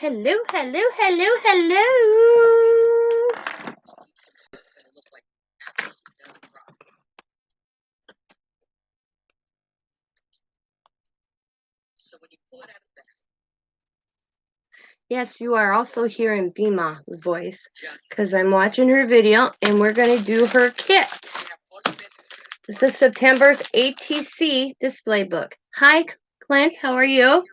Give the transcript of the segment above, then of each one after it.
Hello, hello, hello, hello. Yes, you are also hearing Bima's voice because I'm watching her video and we're going to do her kit. This is September's ATC display book. Hi, Clint. How are you?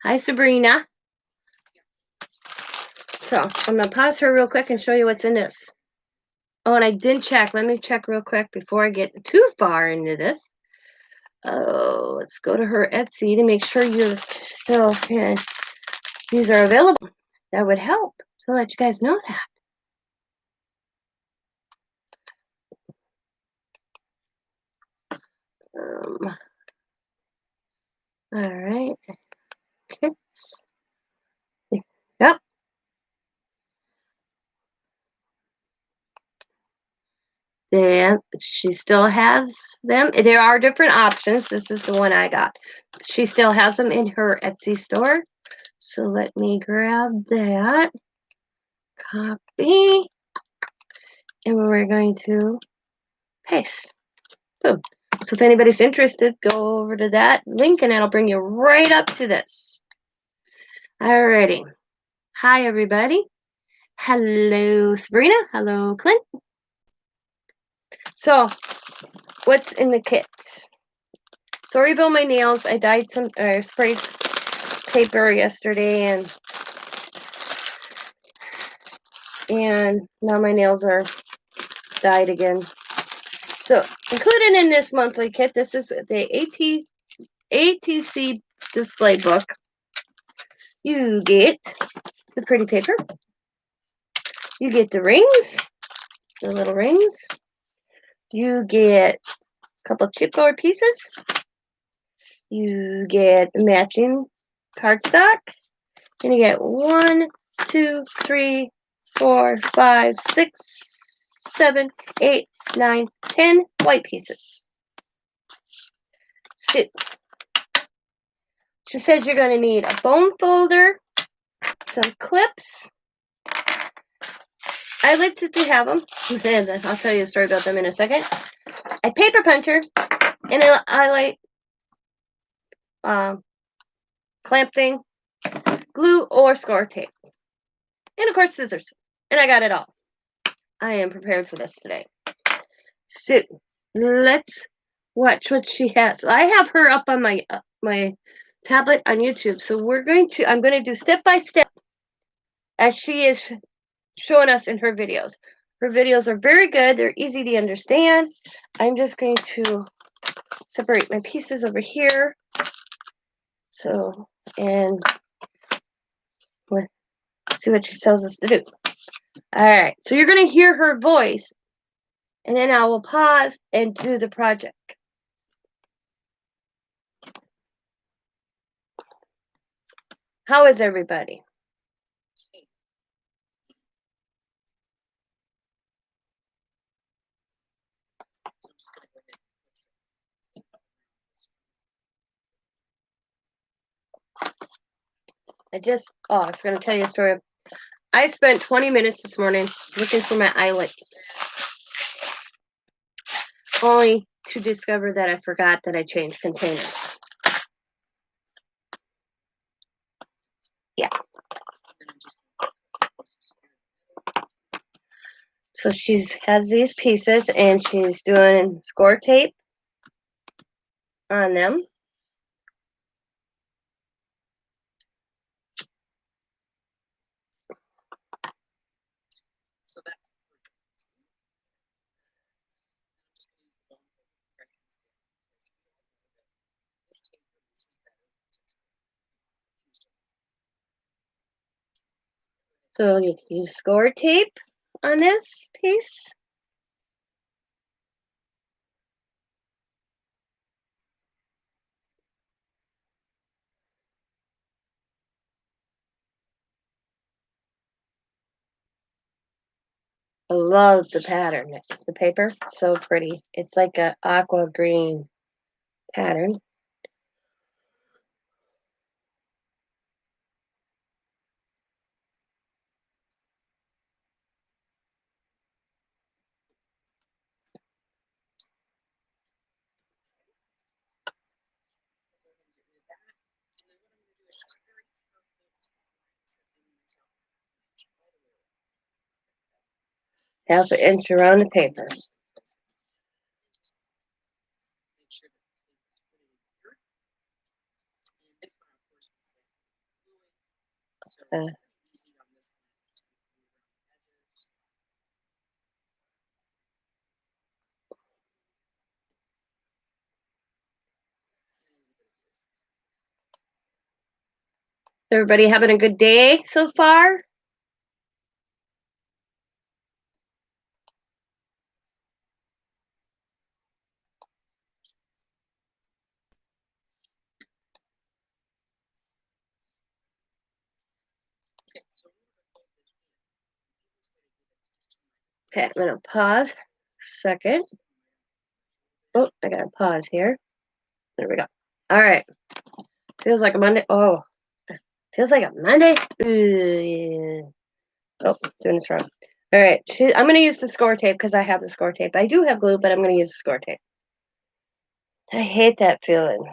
Hi, Sabrina. So I'm going to pause her real quick and show you what's in this. Oh, and I didn't check. Let me check real quick before I get too far into this. Oh, let's go to her Etsy to make sure you still can. These are available. That would help to let you guys know that. All right. Kits. Yep. Then she still has them. There are different options. This is the one I got. She still has them in her Etsy store. So let me grab that. Copy. And we're going to paste. Boom. So if anybody's interested, go over to that link and that'll bring you right up to this. Alrighty. Hi, everybody. Hello, Sabrina. Hello, Clint. So, what's in the kit? Sorry about my nails. I dyed some, sprayed paper yesterday, and now my nails are dyed again. So, included in this monthly kit, this is the ATC display book. You get the pretty paper. You get the rings, the little rings. You get a couple chipboard pieces. You get matching cardstock. And you get 1, 2, 3, 4, 5, 6, 7, 8, 9, 10 white pieces. So, she says you're going to need a bone folder, some clips. I like to have them. I'll tell you a story about them in a second. A paper puncher, and I like clamp thing, glue or score tape, and of course scissors. And I got it all. I am prepared for this today. So let's watch what she has. I have her up on my tablet on YouTube. So I'm going to do step by step as she is showing us in her videos. Her videos are very good. They're easy to understand. I'm just going to separate my pieces over here. So, and let's see what she tells us to do. All right. So you're going to hear her voice, and then I will pause and do the project. How is everybody? I was going to tell you a story. I spent 20 minutes this morning looking for my eyelets, only to discover that I forgot that I changed containers. Yeah. So she has these pieces, and she's doing score tape on them. So you can use score tape on this piece. I love the pattern. The paper, so pretty. It's like a aqua green. pattern. Half an inch around the paper. Everybody having a good day so far? Okay, I'm going to pause a second. Oh, I got to pause here. There we go. All right. Feels like a Monday. Oh, feels like a Monday. Oh, doing this wrong. All right. I'm going to use the score tape because I have the score tape. I do have glue, but I'm going to use the score tape. I hate that feeling.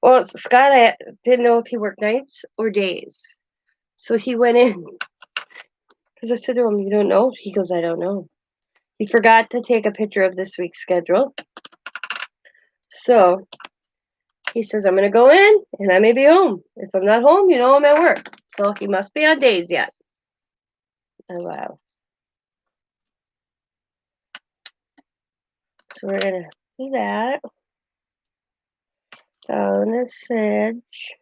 Well, Scott, I didn't know if he worked nights or days. So he went in. Because I said to him, "You don't know?" He goes, "I don't know." He forgot to take a picture of this week's schedule. So he says, "I'm going to go in and I may be home. If I'm not home, I'm at work." So he must be on days yet. Oh, wow. So we're going to do that. Down this edge.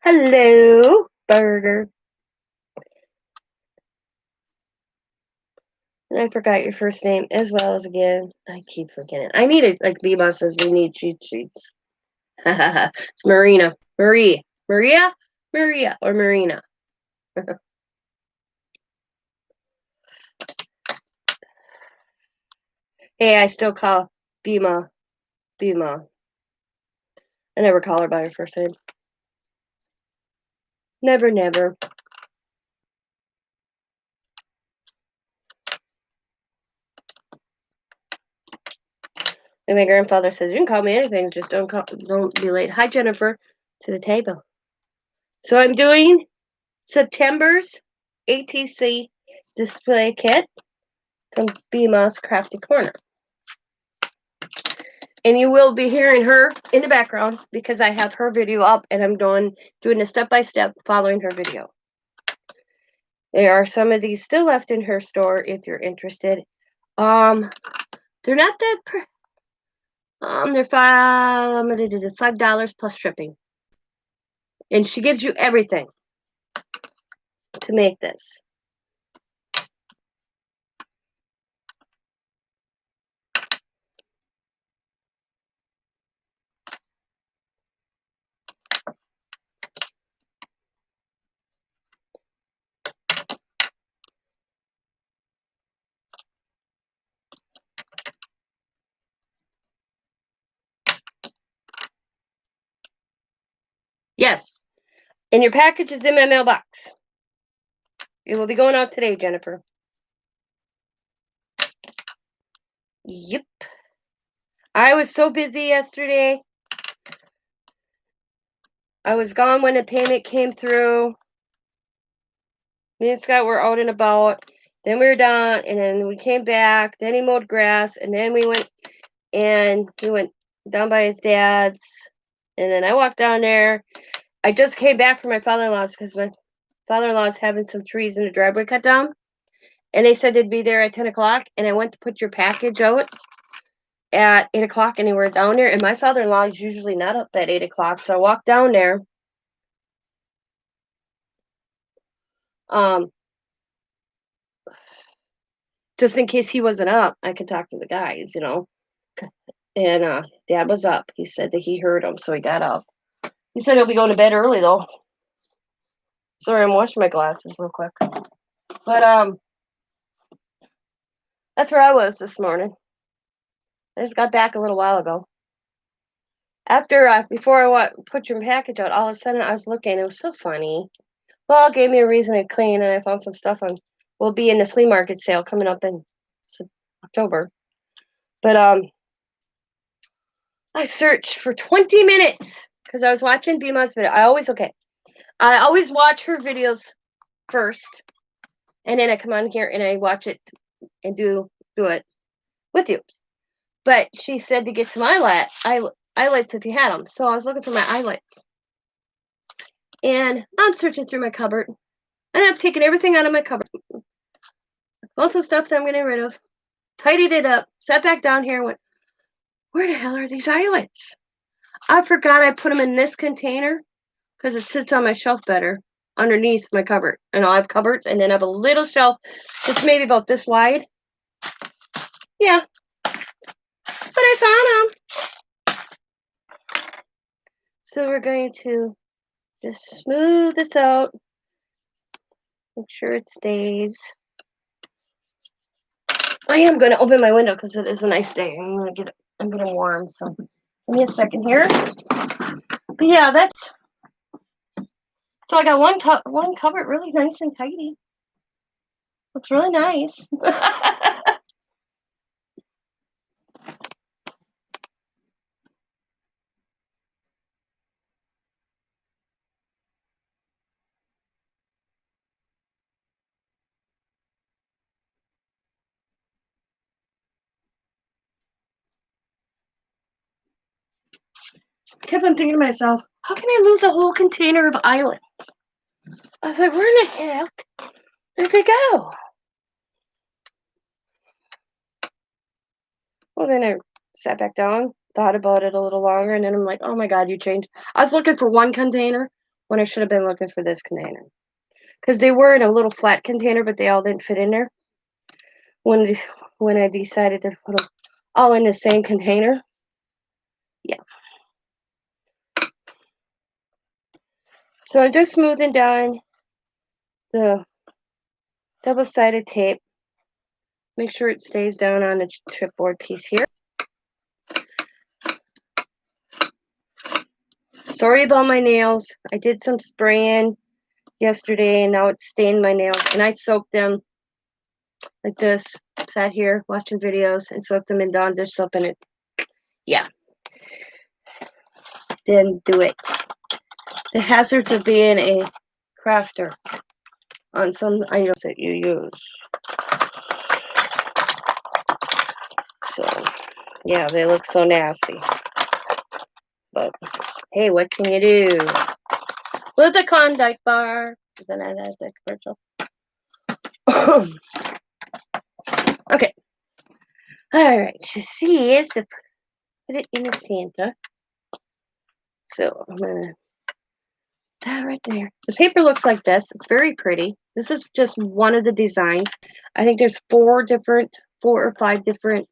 Hello, burgers. And I forgot your first name as well as again. I keep forgetting. I need it. Like Beba says, we need cheat sheets. It's Marina. Maria, or Marina. Hey, I still call Bima. I never call her by her first name. Never, never. And my grandfather says, "You can call me anything, just don't be late." Hi, Jennifer, to the table. So I'm doing September's ATC display kit from Bima's Crafty Corner. And you will be hearing her in the background because I have her video up and I'm doing a step-by-step following her video. There are some of these still left in her store if you're interested. They're not that they're $5 plus shipping. And she gives you everything to make this. Yes. And your package is in my mailbox. It will be going out today, Jennifer. Yep. I was so busy yesterday. I was gone when the payment came through. Me and Scott were out and about. Then we were done, and then we came back. Then he mowed grass, and then he went down by his dad's. And then I walked down there. I just came back from my father-in-law's because my father-in-law's having some trees in the driveway cut down. And they said they'd be there at 10 o'clock. And I went to put your package out at 8 o'clock, and they were down there. And my father-in-law is usually not up at 8 o'clock. So I walked down there. just in case he wasn't up, I could talk to the guys, you know. And Dad was up. He said that he heard him, so he got up. He said he'll be going to bed early though. Sorry, I'm washing my glasses real quick. But that's where I was this morning. I just got back a little while ago. After before I put your package out, all of a sudden I was looking. It was so funny. Well, it gave me a reason to clean, and I found some stuff on. We'll be in the flea market sale coming up in October. But I searched for 20 minutes because I was watching Bima's video. I always watch her videos first, and then I come on here and I watch it and do it with you. But she said to get some eyelets if you had them. So I was looking for my eyelets. And I'm searching through my cupboard. And I've taken everything out of my cupboard. Found some stuff that I'm getting rid of. Tidied it up. Sat back down here and went, where the hell are these eyelets? I forgot I put them in this container because it sits on my shelf better underneath my cupboard. And I have cupboards and then I have a little shelf that's maybe about this wide. Yeah. But I found them. So we're going to just smooth this out. Make sure it stays. I am going to open my window because it is a nice day. I'm getting warm. So give me a second here. But yeah, that's. So I got one cupboard really nice and tidy. Looks really nice. I kept on thinking to myself, how can I lose a whole container of eyelets? I was like, where in the heck did they go? Well, then I sat back down, thought about it a little longer, and then I'm like, oh my God, you changed. I was looking for one container when I should have been looking for this container. Because they were in a little flat container, but they all didn't fit in there. When I decided to put them all in the same container. Yeah. So I'm just smoothing down the double-sided tape. Make sure it stays down on the chipboard piece here. Sorry about my nails. I did some spraying yesterday and now it's stained my nails. And I soaked them like this. Sat here watching videos and soaked them in Dawn dish soap and it. Yeah. Didn't do it. The hazards of being a crafter on some items that you use. So, yeah, they look so nasty. But, hey, what can you do? With the Klondike bar. Isn't that commercial? Okay. Alright, she sees to put it in the Santa. So, I'm going to that right there. The paper looks like this. It's very pretty. This is just one of the designs. I think there's 4 or 5 different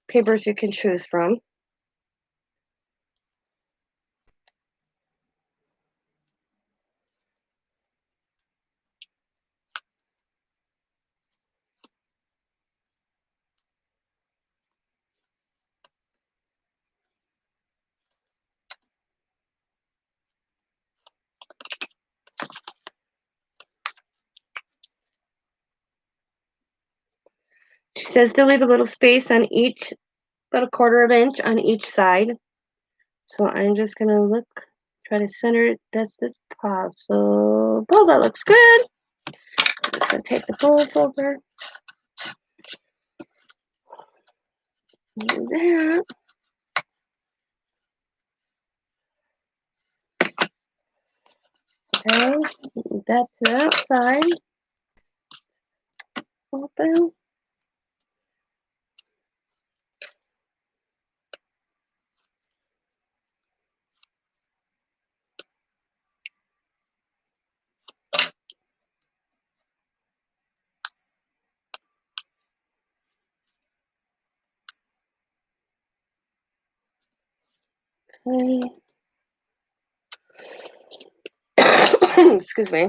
papers you can choose from. She says to leave a little space on each, about a 1/4 of an inch on each side. So I'm just going to try to center it best as possible. That looks good. I'm just going to take the fold over. Do that. Okay, move that to that side. Open. Excuse me.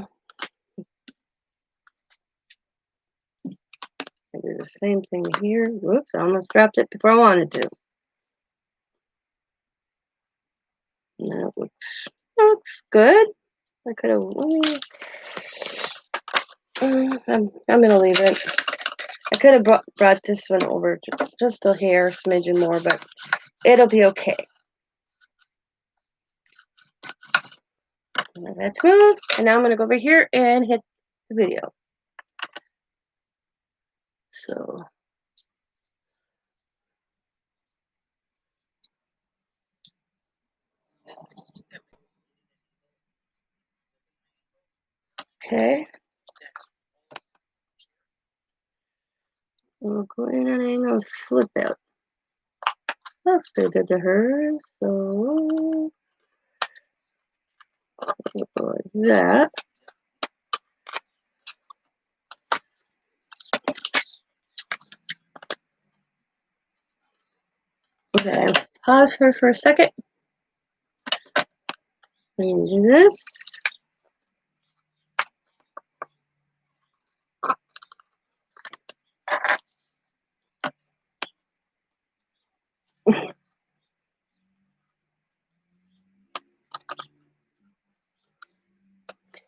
I do the same thing here. Whoops, I almost dropped it before I wanted to. That looks good. I could have. I'm gonna leave it. I could have brought this one over just a hair, smidgen more, but it'll be okay. That's smooth. And now I'm gonna go over here and hit the video. So. Okay. We'll go in and I'm gonna flip out. That's still good to her. So we'll go like that. Okay. Pause her for a second. And do this.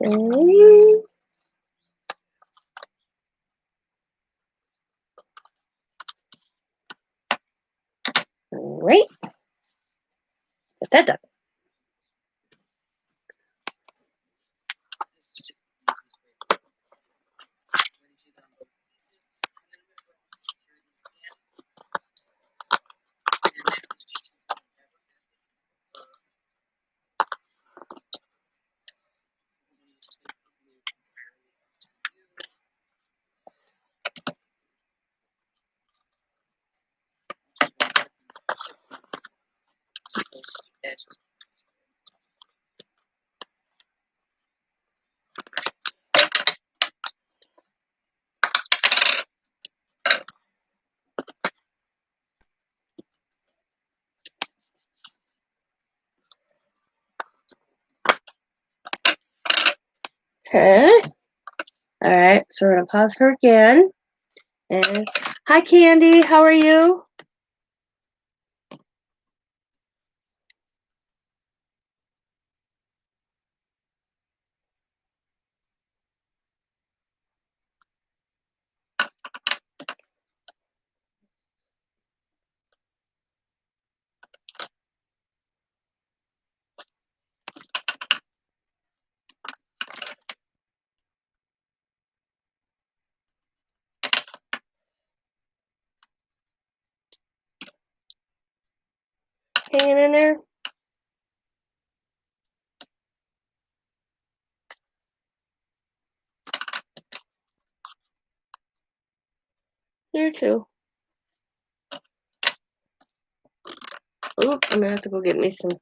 Okay. Great. Get that done. Okay. All right. So we're gonna pause her again. And hi, Candy. How are you? Hanging in there? Here too. Oop, I'm gonna have to go get me some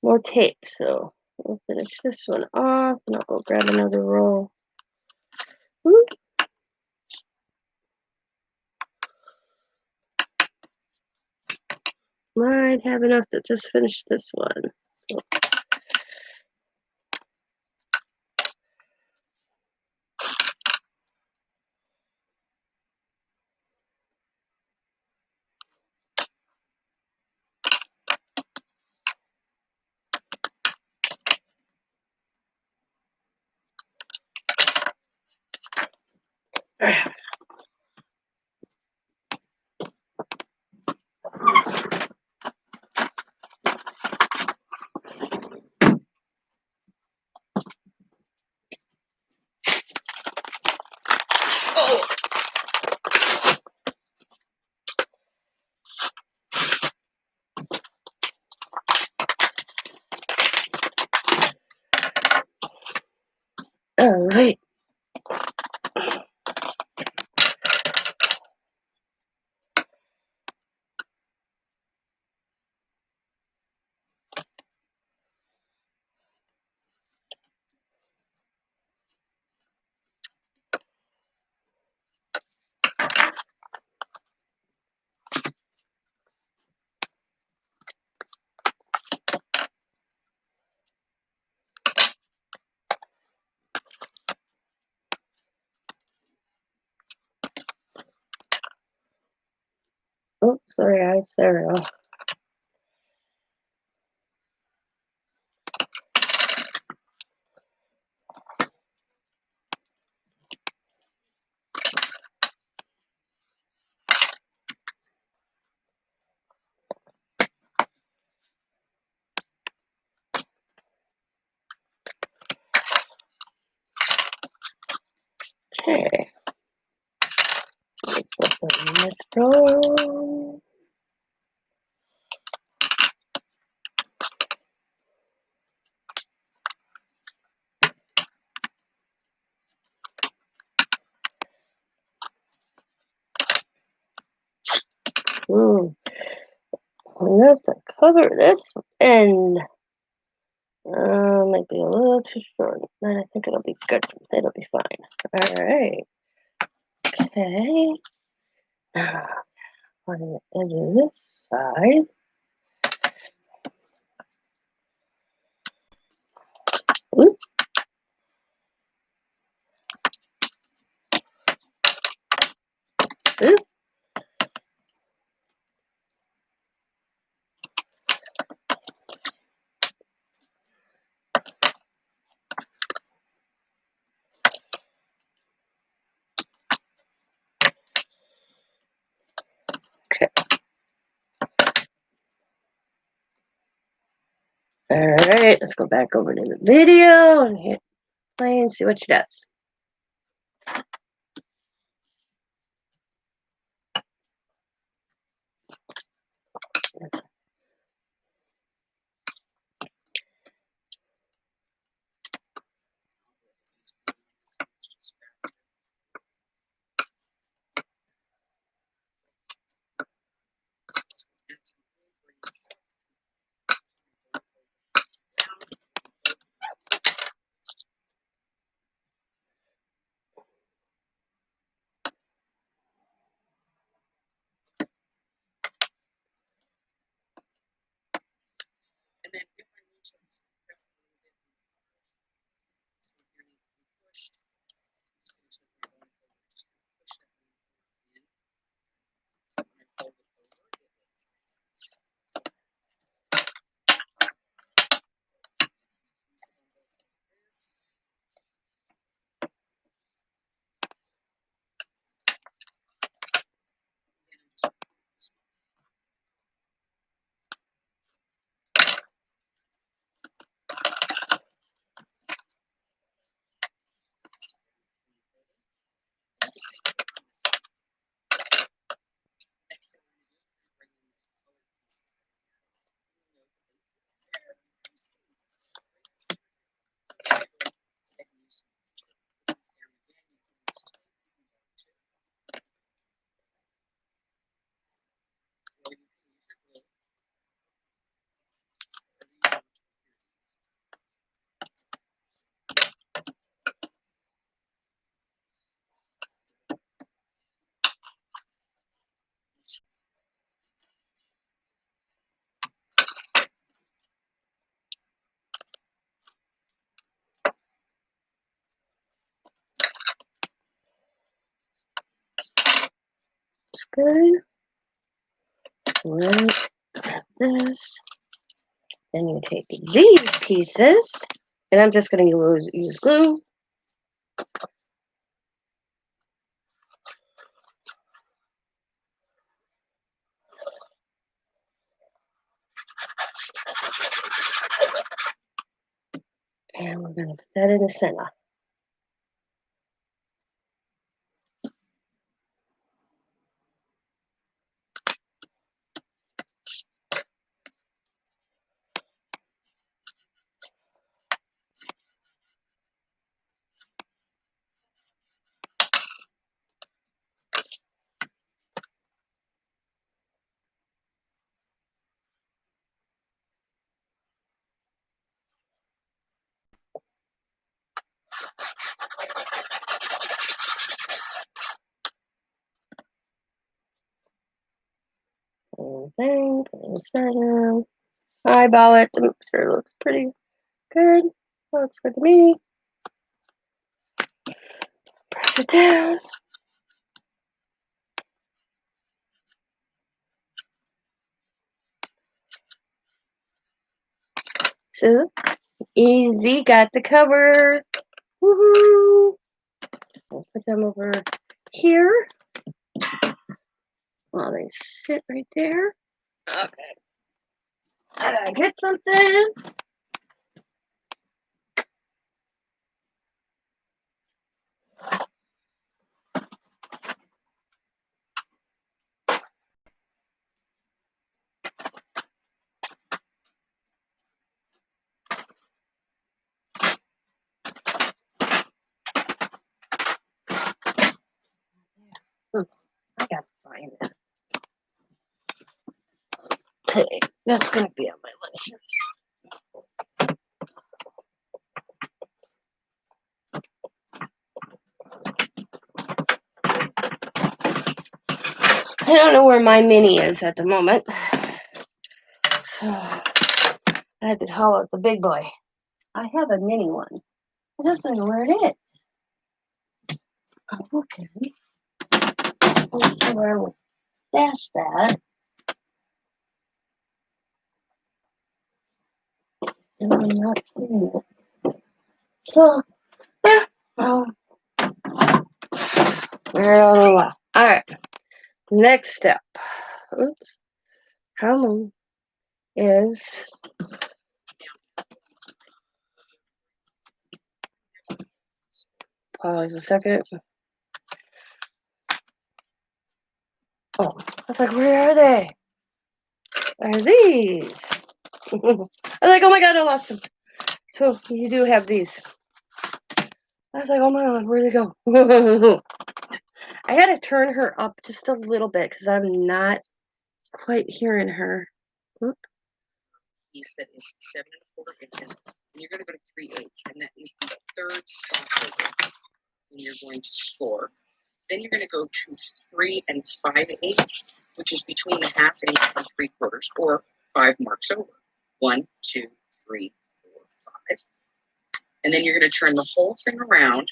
more tape. So we'll finish this one off and I'll go grab another roll. Oop. Might have enough to just finish this one. So. All right. Sorry, eyes there. Okay. Let's open this roll. Let's cover this and might be a little too short. But I think it'll be good. It'll be fine. All right. Okay. On the edge of this side. Oop. Oop. Okay. All right. Let's go back over to the video and hit play and see what she does. It's good. Right. This. Then you take these pieces, and I'm just going to use glue. And we're going to put that in the center. And then put it in the center. Eyeball it to make sure it looks pretty good. Looks good to me. Press it down. So easy, got the cover. Woohoo! We'll put them over here. While they sit right there. Okay. I gotta get something. I gotta find it. Okay, that's gonna be on my list. I don't know where my mini is at the moment. So I had to haul out the big boy. I have a mini one. I just don't know where it is. Oh, okay. Let's see where I would stash that. And I'm not seeing it. So, yeah. Well, alright. Next step. Oops. How long is pause a second. Oh, I was like, where are they? Are these? I was like, oh my god, I lost them. So you do have these. I was like, oh my god, where'd they go? I had to turn her up just a little bit because I'm not quite hearing her. Oop. Piece that is 7 1/4 inches, and you're going to go to 3/8, and that is the third spot over, and you're going to score. Then you're going to go to 3 5/8, which is between the 1/2 inch and 3/4, or 5 marks over. 1, 2, 3, 4, 5. And then you're going to turn the whole thing around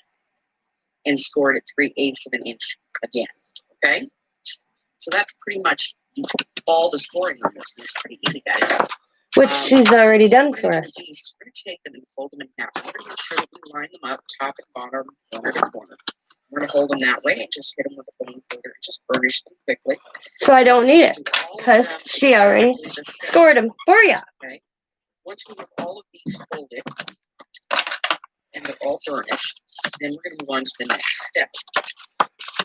and score it at 3/8 of an inch again. Okay? So that's pretty much all the scoring on this one. It's pretty easy, guys. Which she's already done for us. We're going to take them and fold them in half. We're going to make sure that we line them up top and bottom, corner to corner. We're going to hold them that way and just hit them with a bone folder and just burnish them quickly. So I don't need it because she already scored them for you. Okay. Once we have all of these folded and they're all burnished, then we're going to move on to the next step.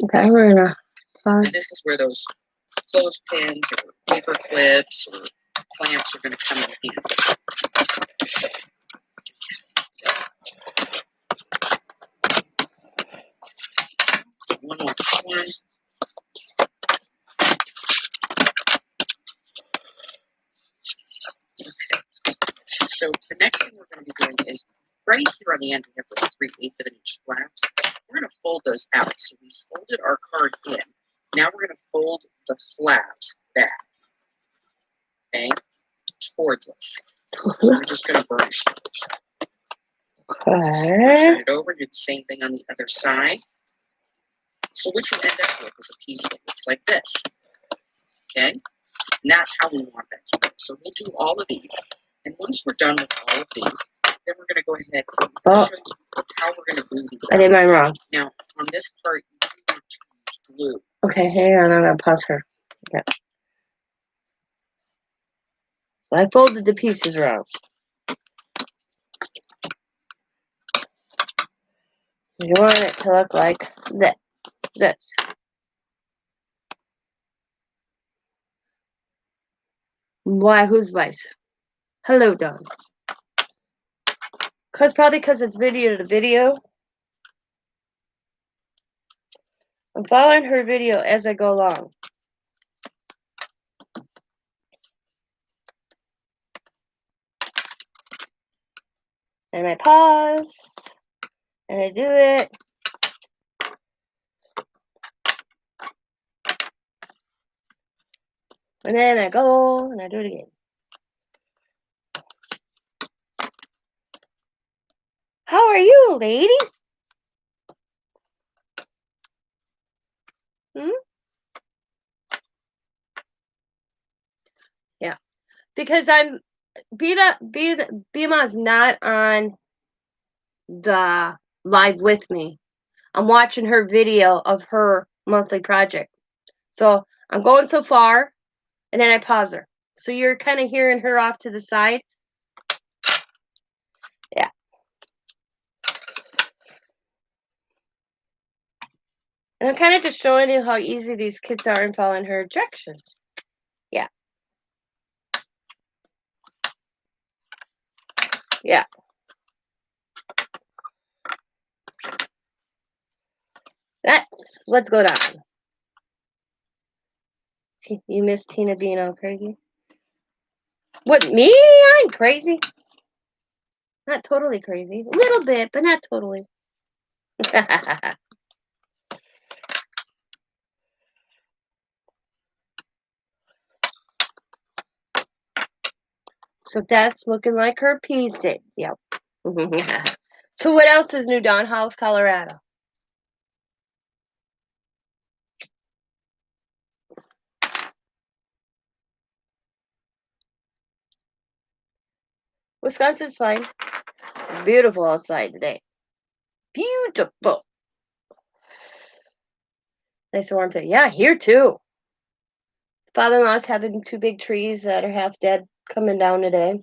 Okay, we're gonna. And this is where those clothespins or paper clips or clamps are going to come in handy. So, one last one. Okay. So the next thing we're going to be doing is right here on the end, we have those 3/8 of an inch flaps. We're going to fold those out. So we folded our card in. Now we're going to fold the flaps back. Okay? Towards us. We're just going to burnish those. Okay. Turn it over, do the same thing on the other side. So what you end up with is a piece that looks like this. Okay? And that's how we want that to look. So we'll do all of these. And once we're done with all of these, then we're going to go ahead and show you how we're going to glue these I did mine wrong. Now, on this part, you do want to use glue. Okay, hang on, I'm going to pause her. Okay. I folded the pieces wrong. You want it to look like this. Why? Who's vice? Hello, Dawn. Probably because it's video to video. I'm following her video as I go along. And I pause. And I do it. And then I go and I do it again. How are you, lady? Yeah. Because I'm BMA's not on the live with me. I'm watching her video of her monthly project. So I'm going so far, and then I pause her. So you're kind of hearing her off to the side. Yeah. And I'm kind of just showing you how easy these kids are in following her directions. Yeah. Yeah. That's what's going on. You miss Tina being all crazy? What, me? I'm crazy. Not totally crazy. A little bit, but not totally. So that's looking like her pieces. Yep. So what else is new, Don House, Colorado? Wisconsin's fine. It's beautiful outside today. Beautiful. Nice and warm today. Yeah, here too. Father-in-law's having 2 big trees that are half dead coming down today.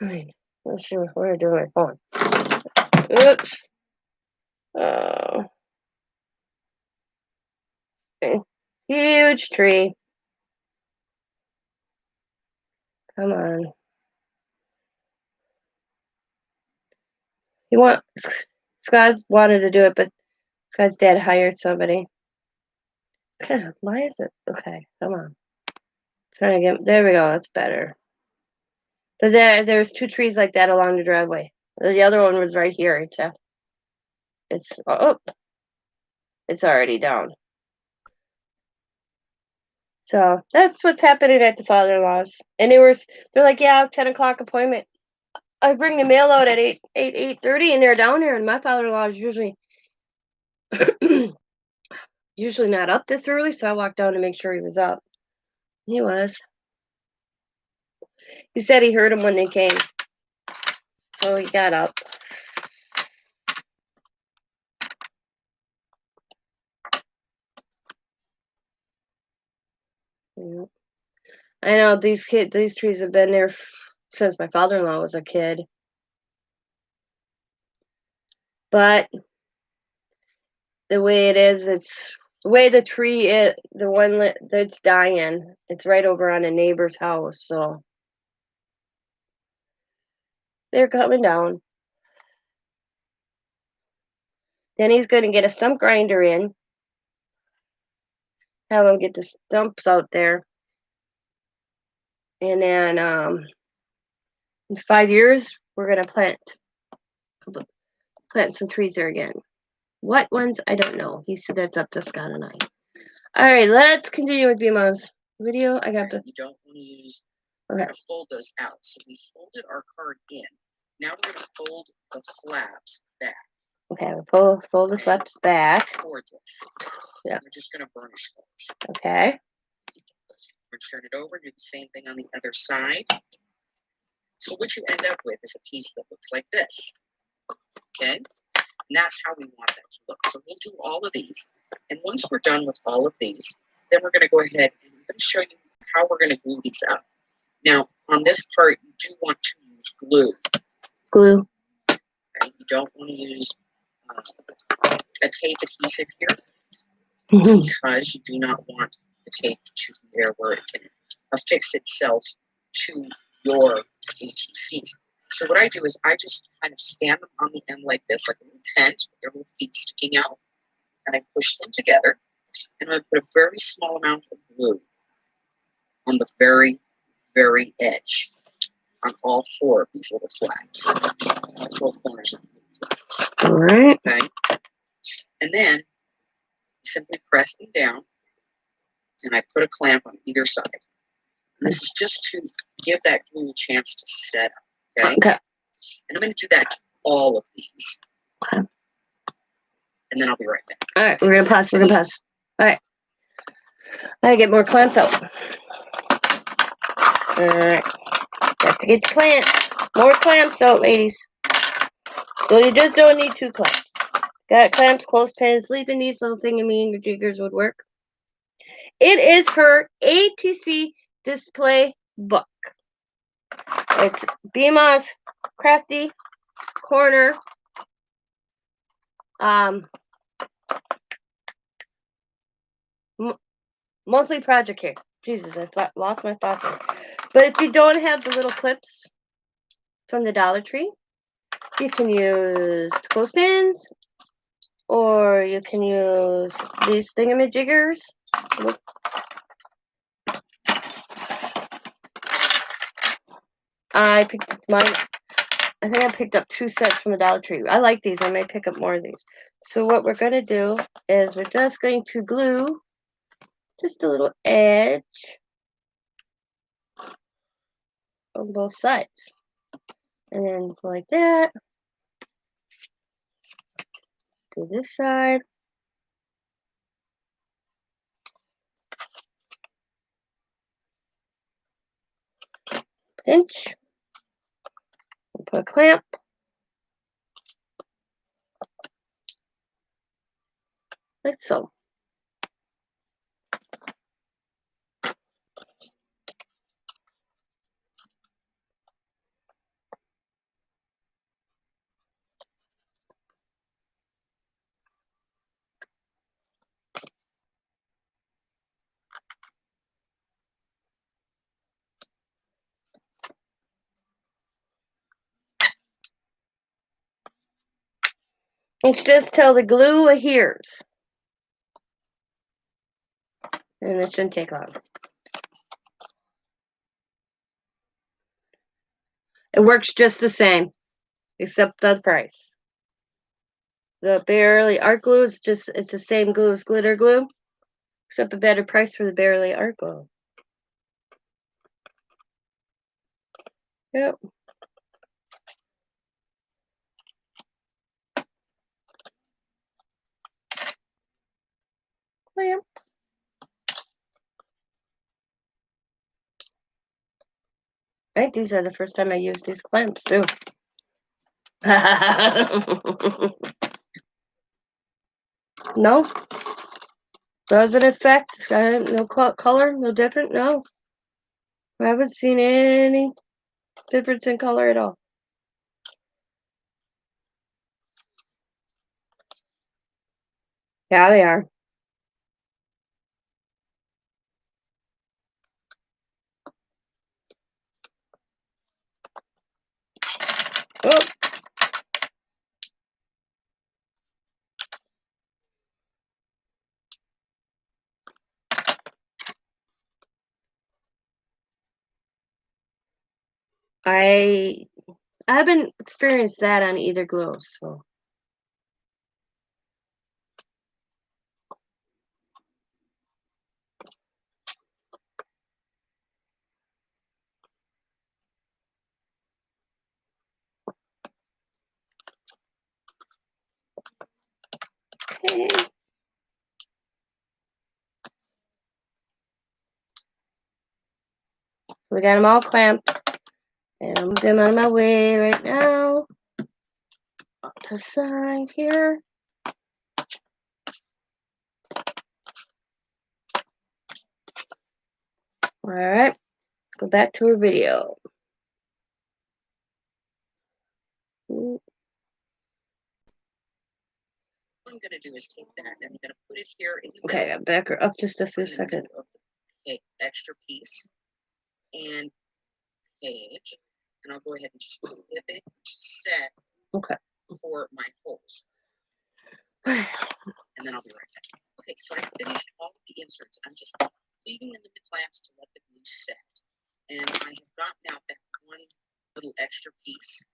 Let's see what I'm doing my phone. Oops. Oh. Huge tree. Come on. Scott's wanted to do it, but Scott's dad hired somebody. Why is it? Okay, come on. Trying to get, there we go, that's better. But there's 2 trees like that along the driveway. The other one was right here. It's already down. So that's what's happening at the father-in-law's. And they're like, yeah, 10 o'clock appointment. I bring the mail out at 8:30, and they're down here. And my father-in-law is usually not up this early, so I walked down to make sure he was up. He was. He said he heard them when they came, so he got up. Yeah. I know these trees have been there since my father-in-law was a kid. But the way it is, it's the way the tree is, the one that's dying, it's right over on a neighbor's house, so they're coming down. Then he's going to get a stump grinder in, have him get the stumps out there, and then in 5 years we're going to plant some trees there again. What ones? I don't know. He said that's up to Scott and I. All right, let's continue with BMO's video. I got the. You don't want to use. We're going to fold those out. So we folded our card in. Now we're going to fold the flaps back. Okay, we'll fold the flaps back towards us. Yeah. We're just going to burnish those. Okay. We're turn it over, do the same thing on the other side. So what you end up with is a piece that looks like this. Okay? And that's how we want that to look. So we'll do all of these. And once we're done with all of these, then we're going to go ahead and I'm going to show you how we're going to glue these up. Now, on this part, you do want to use glue. Glue. Okay? You don't want to use a tape adhesive here because you do not want the tape to be there where it can affix itself to your ATCs. So what I do is I just kind of stand them on the end like this, like a little tent with their little feet sticking out, and I push them together, and I put a very small amount of glue on the very, very edge on all 4 of these little flaps, all 4 corners of the little flaps. All right. Okay? And then simply press them down, and I put a clamp on either side. And this is just to give that glue a chance to set up. Okay? Okay. And I'm going to do that to all of these. Okay. And then I'll be right back. All right, we're going to pause. All right. I gotta get more clamps out. All right. Have to get your clamps. More clamps out, ladies. So you just don't need 2 clamps. Got clamps, clothespins, leaving these little thingamajigers would work. It is her ATC display book. It's Bima's Crafty Corner. Monthly project here. Jesus, I lost my thought there. But if you don't have the little clips from the Dollar Tree, you can use clothespins, or you can use these thingamajiggers. I picked up mine. I think I picked up 2 sets from the Dollar Tree. I like these. I may pick up more of these. So what we're going to do is we're just going to glue just a little edge on both sides. And then go like that. Do this side. Pinch. And put a clamp. Like so. It's just till the glue adheres. And it shouldn't take long. It works just the same, except the price. The Barely Art Glue is it's the same glue as glitter glue, except a better price for the Barely Art Glue. Yep. Clamp. I think these are the first time I used these clamps too. No, doesn't affect. No color, no different. No, I haven't seen any difference in color at all. Yeah, they are. Oh. I haven't experienced that on either glue, so. Okay. We got them all clamped, and I'll move them out of my way right now. Up to the side here. All right, let's go back to our video. What I'm going to do is take that and I'm going to put it here in the middle. Okay, I'll back her up just a few seconds. Of the extra piece and page, and I'll go ahead and just flip it set for my holes. And then I'll be right back. Okay, so I finished all of the inserts. I'm just leaving them in the clamps to let the glue set. And I have gotten out that one little extra piece.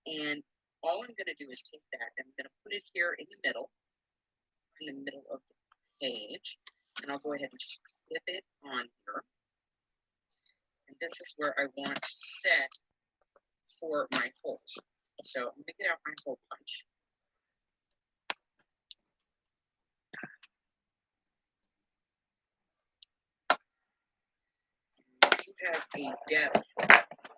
And all I'm going to do is take that and I'm going to put it here in the middle of the page. And I'll go ahead and just flip it on here. And this is where I want to set for my holes. So I'm going to get out my hole punch. You have a depth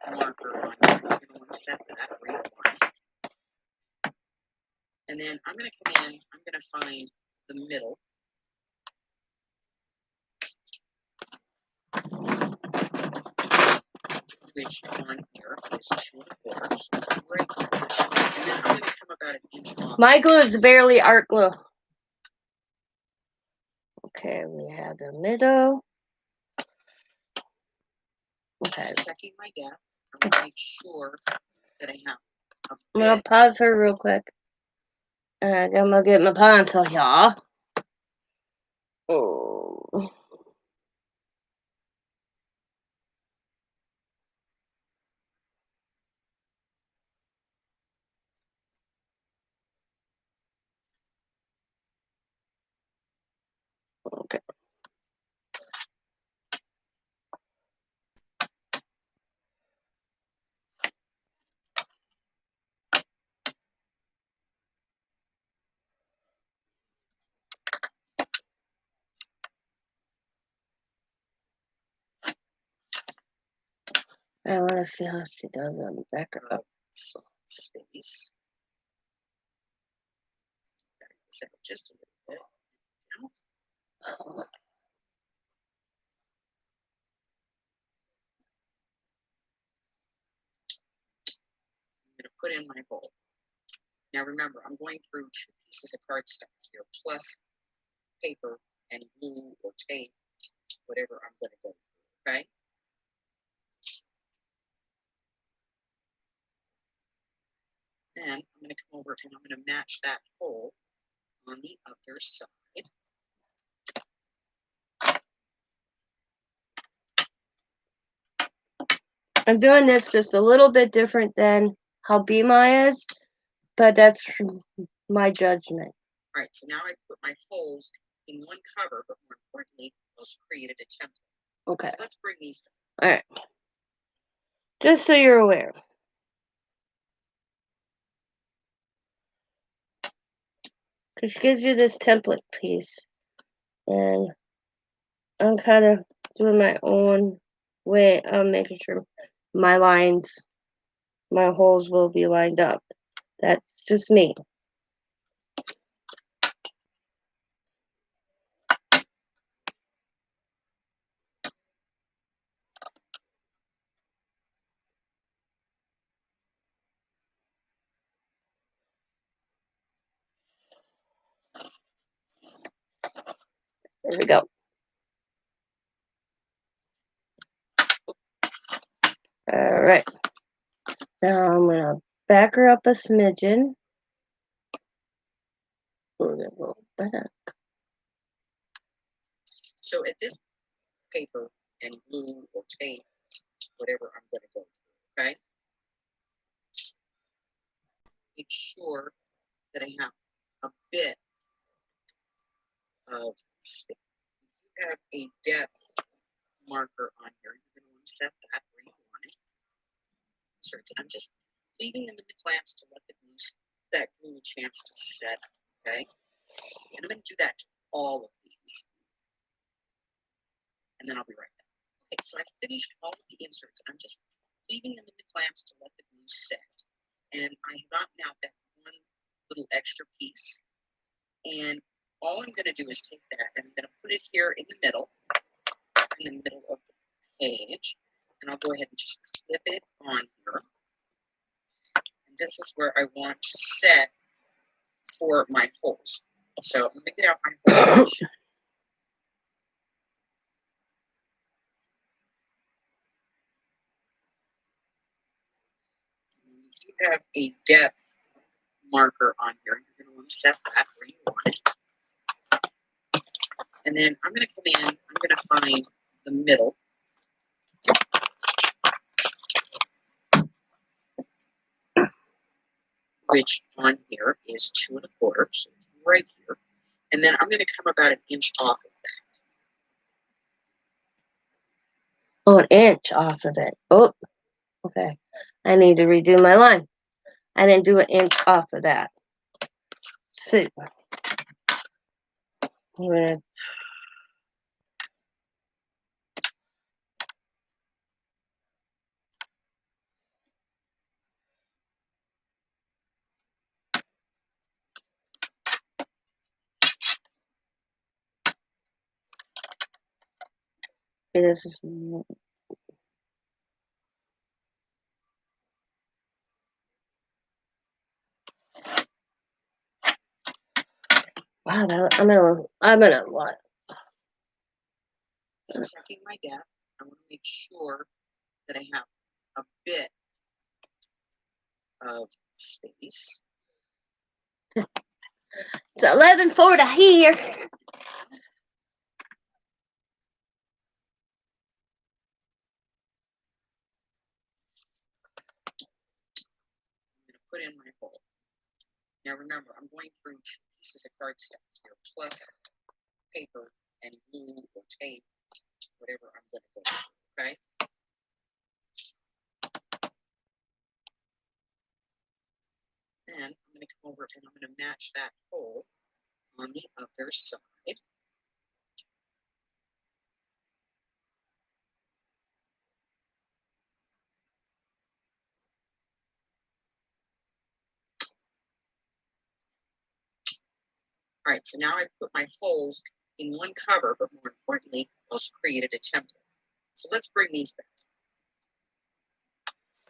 marker on here. You're going to want to set that where you want it. And then I'm going to come in, I'm going to find the middle. Which on here is 2 1/4, so right here. And then I'm going to come about an inch off. My glue is barely art glue. Okay, we have the middle. Okay. Just checking my depth. I'm going to make sure that I have a bit. I'm gonna pause her real quick. I'm gonna get my pencil here. Oh. Okay. I want to see how she does on the back of Of space. Set it just a little bit. Now, I'm going to put in my hole. Now remember, I'm going through 2 pieces of cardstock here, plus paper and glue or tape, whatever I'm going to go through, okay? Then I'm going to come over and I'm going to match that hole on the other side. I'm doing this just a little bit different than how Bema is, but that's my judgment. All right, so now I've put my holes in one cover, but more importantly, I also created a template. Okay. So let's bring these back. All right. Just so you're aware. Because she gives you this template piece. And I'm kind of doing my own way of making sure my lines, my holes will be lined up. That's just me. There we go. All right. Now I'm going to back her up a smidgen. Move it a little back. So at this paper and glue or tape, whatever I'm going to go through, okay? Make sure that I have a bit of space. If you have a depth marker on here, you're going to want to set that where you want it. I'm just leaving them in the clamps to let the glue, that glue a chance to set, okay? And I'm going to do that to all of these. And then I'll be right back. Okay, so I've finished all of the inserts. I'm just leaving them in the clamps to let the glue set. And I've gotten out that one little extra piece. And all I'm going to do is take that and I'm going to put it here in the middle of the page. And I'll go ahead and just clip it on here. And this is where I want to set for my holes. So I'm going to get out my hole. If you have a depth marker on here, you're going to want to set that where you want it. And then I'm going to come in, I'm going to find the middle. Which on here is 2 1/4, so it's right here. And then I'm going to come about an inch off of that. Oh, an inch off of it. Oh, okay. I need to redo my line. I didn't do an inch off of that. So, I'm gonna Okay, this is wow. I'm gonna what? Just checking my depth. I want to make sure that I have a bit of space. It's 11:40 here. I'm going to put in my hole. Now remember, I'm going through 2 pieces of cardstock here, plus paper and glue or tape, whatever I'm going to go with, okay? Then I'm going to come over and I'm going to match that hole on the other side. All right, so now I've put my holes in one cover, but more importantly, also created a template. So let's bring these back.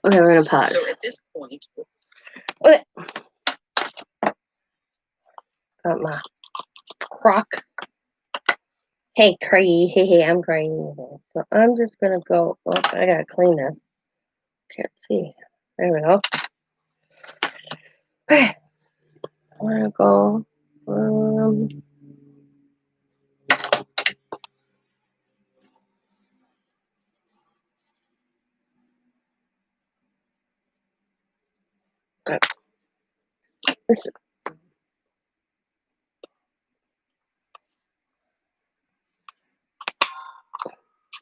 Okay, we're gonna pause. So at this point, Okay. Got my crock. Hey, Cree. Hey, I'm crazy. So I'm just gonna go. Oh, I gotta clean this. Can't see. There we go. Okay. I'm gonna go. Okay. This.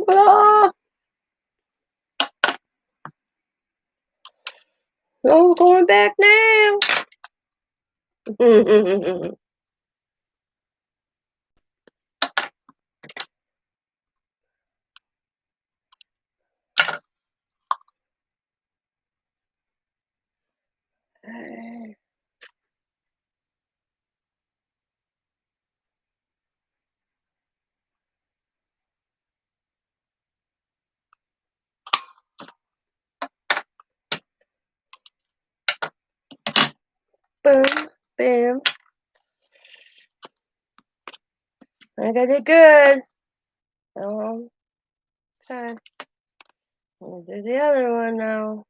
Ah, no going back now. Boom, bam. I got it good. Okay. We'll do the other one now.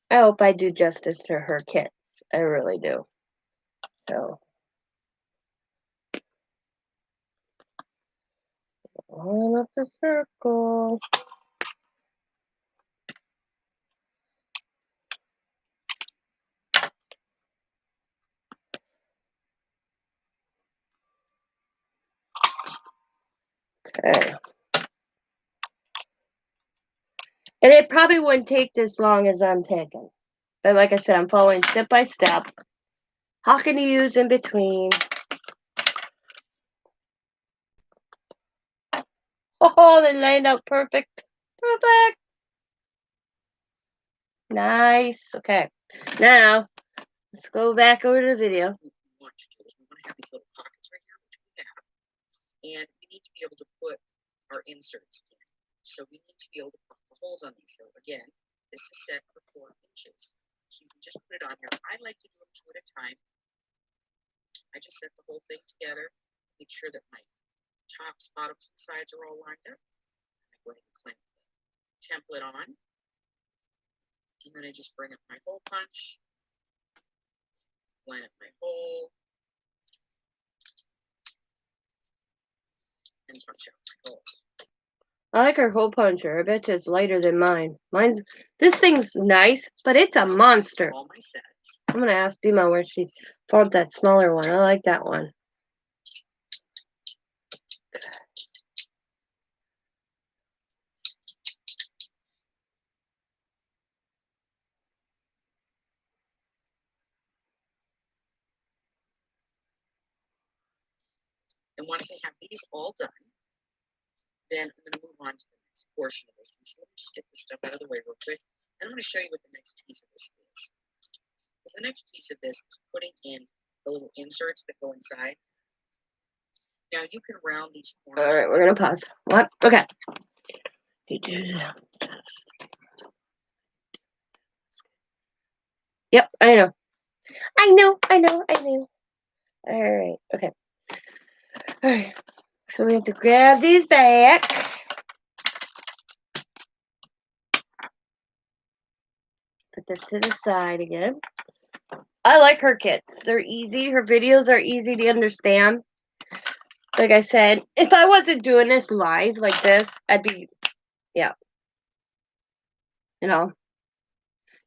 I hope I do justice to her kits. I really do. So, on up the circle. Okay. And it probably wouldn't take this long as I'm taking. But like I said, I'm following step by step. How can you use in between? Oh, they lined up perfect. Perfect. Nice. Okay. Now, let's go back over to the video. what we want to do is we want to have these little pockets right here, which we have. And we need to be able to put our inserts in. So we need to be able to put the holes on these. So again, this is set for 4 inches. So you can just put it on here. I like to do them 2 at a time. I just set the whole thing together, make sure that my tops, bottoms, and sides are all lined up. And I go ahead and clamp the template on. And then I just bring up my hole punch, line up my hole, and punch out my hole. I like her hole puncher. I bet you it's lighter than mine. This thing's nice, but it's a monster. All my sets. I'm gonna ask Bima where she found that smaller one. I like that one. And once I have these all done, then I'm going to move on to the next portion of this. And so let me just get this stuff out of the way real quick. And I'm going to show you what the next piece of this is. Because the next piece of this is putting in the little inserts that go inside. Now you can round these corners. All right, we're gonna pause. What? Okay. Yep, I know. All right, okay. All right, so we have to grab these back. Put this to the side again. I like her kits. They're easy. Her videos are easy to understand. Like I said, if I wasn't doing this live like this, I'd be, yeah. You know,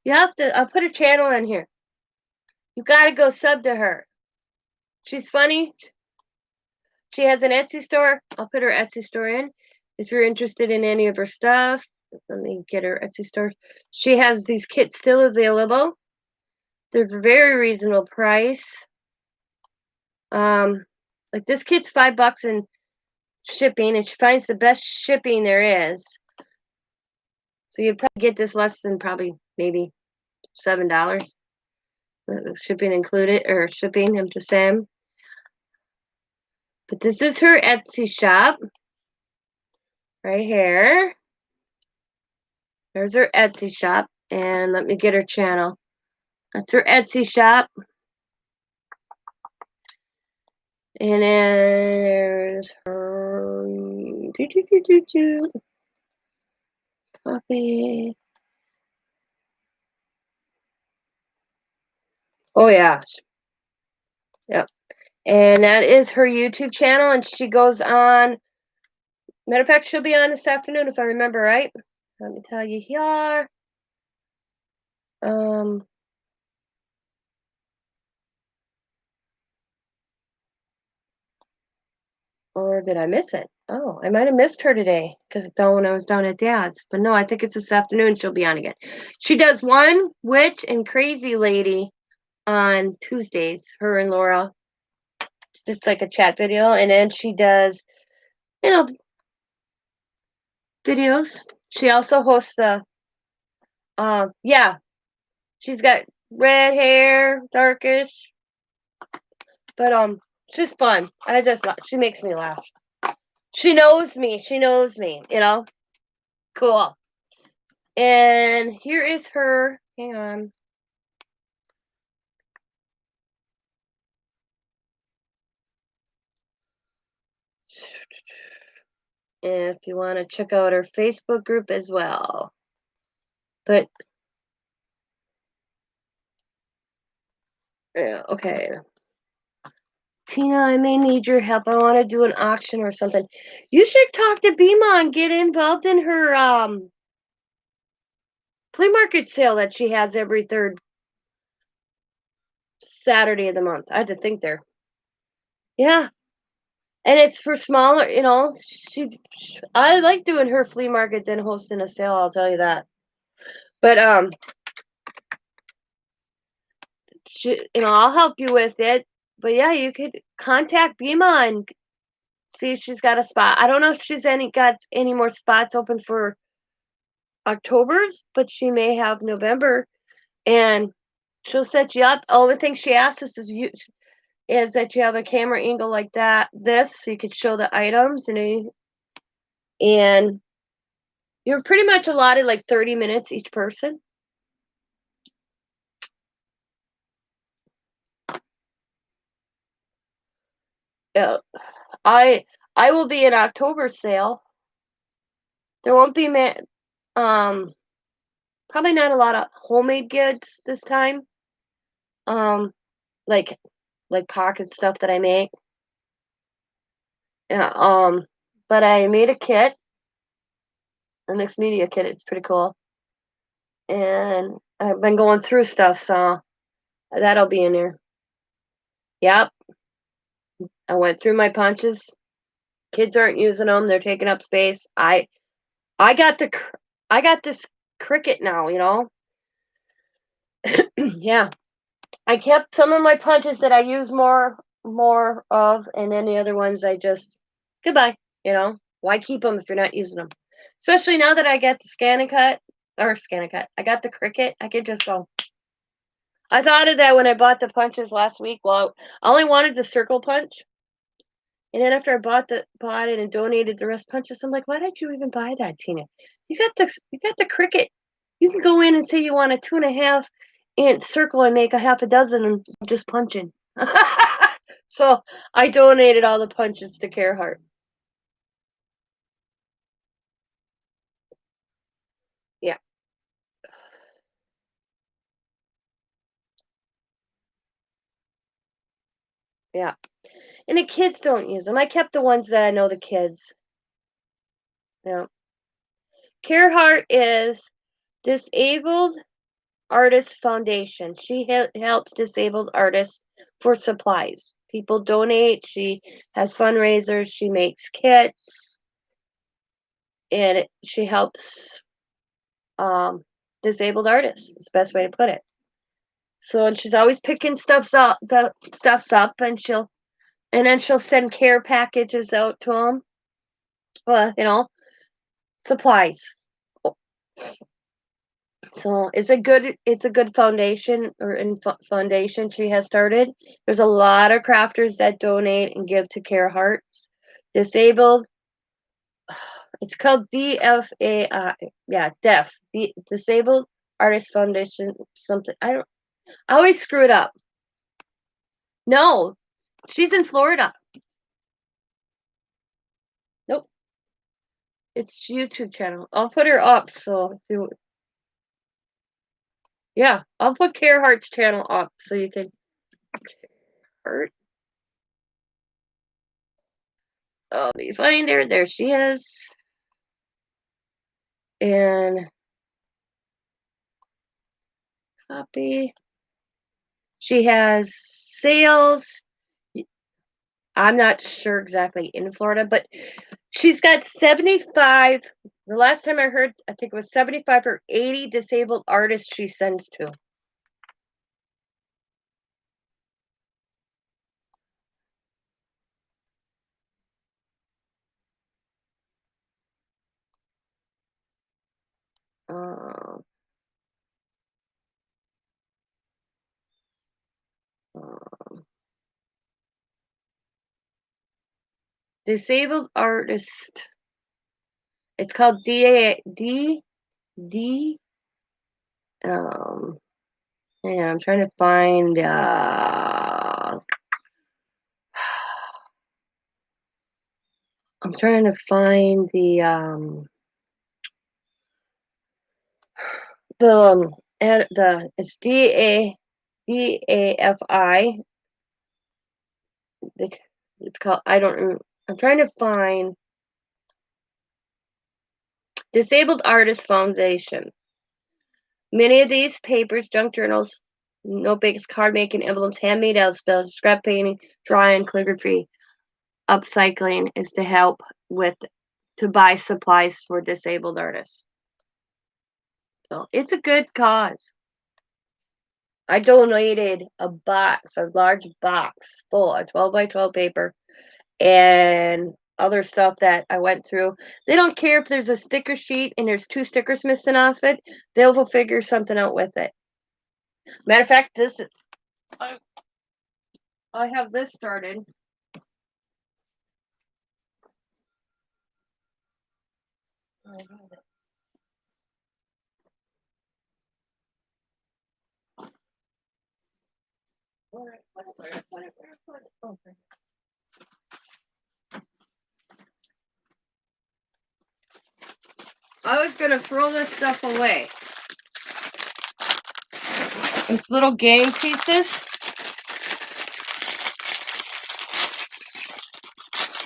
you have to, I'll put a channel in here. You got to go sub to her. She's funny. She has an Etsy store. I'll put her Etsy store in. If you're interested in any of her stuff, let me get her Etsy store. She has these kits still available. They're very reasonable price. Like this kit's $5 in shipping, and she finds the best shipping there is. So you'd probably get this less than probably maybe $7. Shipping included, or shipping, I'm just saying. But this is her Etsy shop. Right here. There's her Etsy shop. And let me get her channel. That's her Etsy shop. And then there's her copy. Oh yeah. Yep. And that is her YouTube channel, and she goes on. Matter of fact, she'll be on this afternoon if I remember right. Let me tell you here. Or did I miss it? Oh, I might have missed her today because when I was down at Dad's. But no, I think it's this afternoon she'll be on again. She does one witch and crazy lady on Tuesdays. Her and Laura. It's just like a chat video, and then she does, videos. She also hosts the. Yeah, she's got red hair, darkish, but she's fun. She makes me laugh. She knows me. Cool. And here is her. Hang on. If you want to check out her Facebook group as well. But yeah, okay. Tina, I may need your help. I want to do an auction or something. You should talk to Bima and get involved in her flea market sale that she has every third Saturday of the month. I had to think there. Yeah. And it's for smaller, I like doing her flea market than hosting a sale, I'll tell you that. But I'll help you with it. But yeah, you could contact Bima and see if she's got a spot. I don't know if she's got any more spots open for October's, but she may have November, and she'll set you up. The only thing she asks us is that you have a camera angle like this, so you could show the items, and you're pretty much allotted like 30 minutes each person. Yeah, I will be in October sale. There won't be probably not a lot of homemade goods this time. Like pocket stuff that I make. Yeah, but I made a kit, a mixed media kit. It's pretty cool. And I've been going through stuff, so that'll be in there. Yep. I went through my punches. Kids aren't using them. They're taking up space. I got this Cricut now, Yeah. I kept some of my punches that I use more of, and then the other ones I just goodbye, Why keep them if you're not using them? Especially now that I got the I got the Cricut. I could just go. I thought of that when I bought the punches last week. Well, I only wanted the circle punch. And then after I bought it and donated the rest punches, I'm like, why did you even buy that, Tina? You got the cricket. You can go in and say you want a 2.5-inch circle and make a half a dozen and just punching. So I donated all the punches to Carehart. Yeah. Yeah. And the kids don't use them. I kept the ones that I know the kids. Yeah. Carehart is Disabled Artists Foundation. She helps disabled artists for supplies. People donate. She has fundraisers. She makes kits, and she helps disabled artists. It's the best way to put it. So, and she's always picking stuffs up, and then she'll send care packages out to them. Supplies. So it's a good foundation foundation she has started. There's a lot of crafters that donate and give to Carehart Disabled. It's called DFAI. Yeah, Disabled Artist Foundation. Something I always screw it up. No, she's in Florida. Nope, it's YouTube channel. I'll put her up yeah, I'll put Carehart's channel up so you can. Hurt. Let me find her. There she is. And copy. She has sales. I'm not sure exactly in Florida, but she's got 75. The last time I heard, I think it was 75 or 80 disabled artists she sends to. Um, disabled artist. It's called D. And I'm trying to find. I'm trying to find it's DAFI. It's called, I'm trying to find Disabled Artists Foundation. Many of these papers, junk journals, notebooks, card making, envelopes, handmade spells, scrap painting, drawing, calligraphy, upcycling is to help to buy supplies for disabled artists. So it's a good cause. I donated a large box full of 12 by 12 paper and other stuff that I went through. They don't care if there's a sticker sheet and there's 2 stickers missing off it. They'll figure something out with it. Matter of fact, I have this started. I was gonna throw this stuff away. It's little game pieces.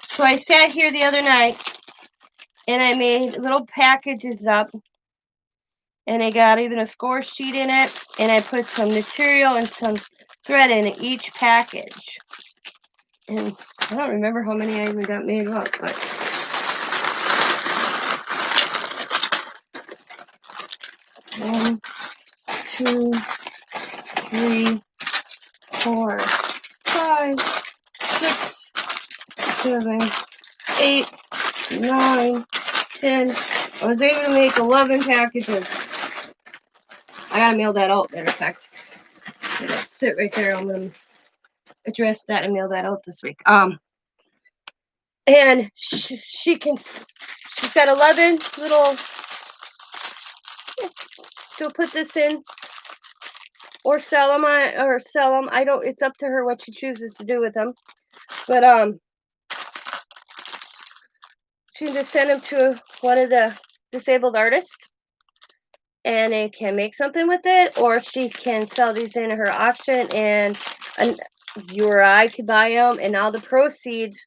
So I sat here the other night and I made little packages up, and I got even a score sheet in it, and I put some material and some thread in each package. And I don't remember how many I even got made up, but 1, 2, 3, 4, 5, 6, 7, 8, 9, 10. I was able to make 11 packages. I gotta mail that out, matter of fact. sit right there. I'm gonna address that and mail that out this week. And she's got 11 little. She'll put this in or sell them. I don't. It's up to her what she chooses to do with them. But she can just send them to one of the disabled artists, and they can make something with it, or she can sell these in her auction, and you or I could buy them, and all the proceeds